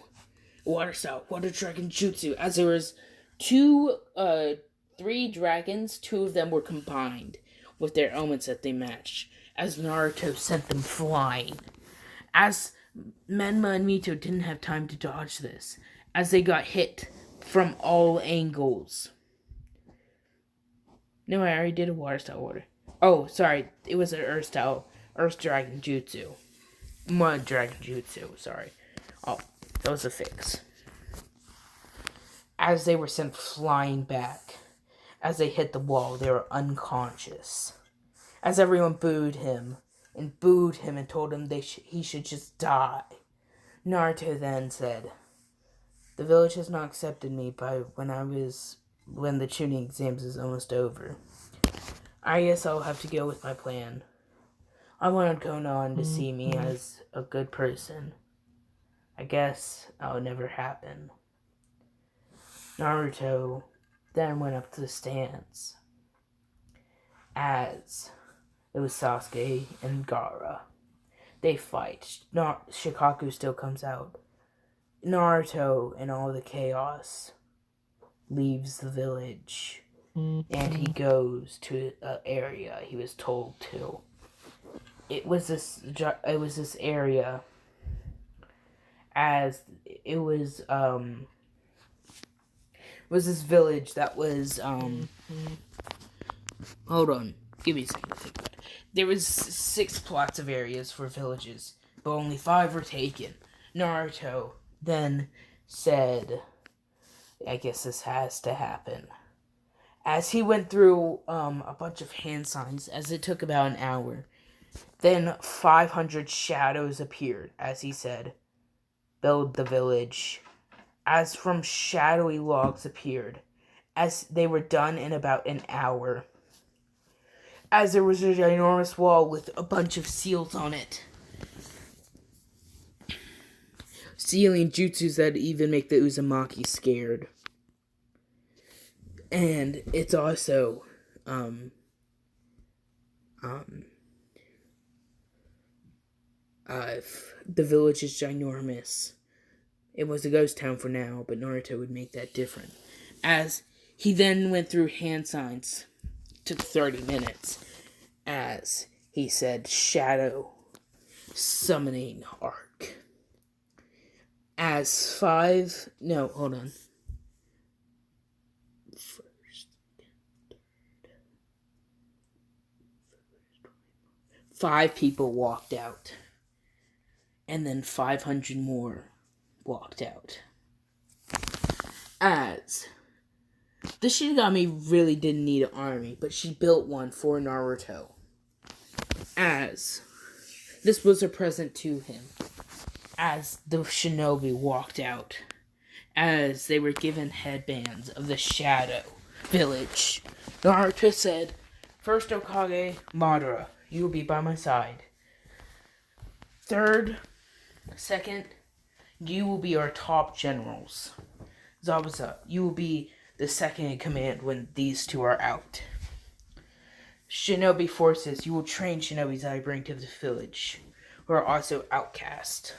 Speaker 1: Water Style, Water Dragon Jutsu. As there was three dragons, two of them were combined with their elements that they matched, as Naruto sent them flying. As Menma and Mito didn't have time to dodge this, as they got hit from all angles. No, I already did a water style order. Oh, sorry, it was an earth style, Earth Dragon Jutsu. Mud Dragon Jutsu, sorry. Oh, that was a fix. As they were sent flying back, as they hit the wall, they were unconscious. As everyone booed him and told him he should just die. Naruto then said, the village has not accepted me when the tuning exams is almost over. I guess I'll have to go with my plan. I wanted Konan to see me as a good person. I guess that'll never happen. Naruto then went up to the stands. As it was Sasuke and Gaara. They fight. Shikaku still comes out. Naruto, in all the chaos, leaves the village. And he goes to an area he was told to. It was this area, as it was this village that was hold on, give me a second to think about it. There was 6 plots of areas for villages, but only 5 were taken. Naruto then said, I guess this has to happen. As he went through a bunch of hand signs, as it took about an hour, then 500 shadows appeared, as he said, build the village. As from shadowy logs appeared, as they were done in about an hour. As there was a ginormous wall with a bunch of seals on it. Sealing jutsus that even make the Uzumaki scared. And it's also, the village is ginormous. It was a ghost town for now, but Naruto would make that different. As he then went through hand signs, took 30 minutes, as he said, Shadow Summoning Arc. As 5 people walked out. And then 500 more walked out. As the Shinigami really didn't need an army, but she built one for Naruto. As this was a present to him. As the shinobi walked out. As they were given headbands of the Shadow Village. Naruto said, First Hokage, Madara, you will be by my side. Third, second, you will be our top generals. Zabuza, you will be the second in command when these two are out. Shinobi forces, you will train shinobis I bring to the village, who are also outcast.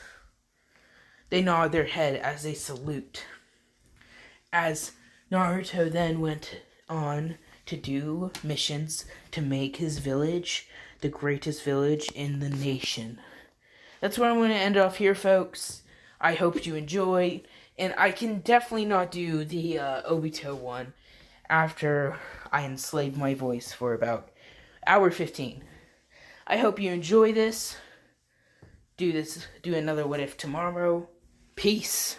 Speaker 1: They nod their head as they salute. As Naruto then went on to do missions to make his village the greatest village in the nation. That's where I'm going to end off here, folks. I hope you enjoyed, and I can definitely not do the Obito one after I enslaved my voice for about hour 15. I hope you enjoy this. Do another what if tomorrow. Peace.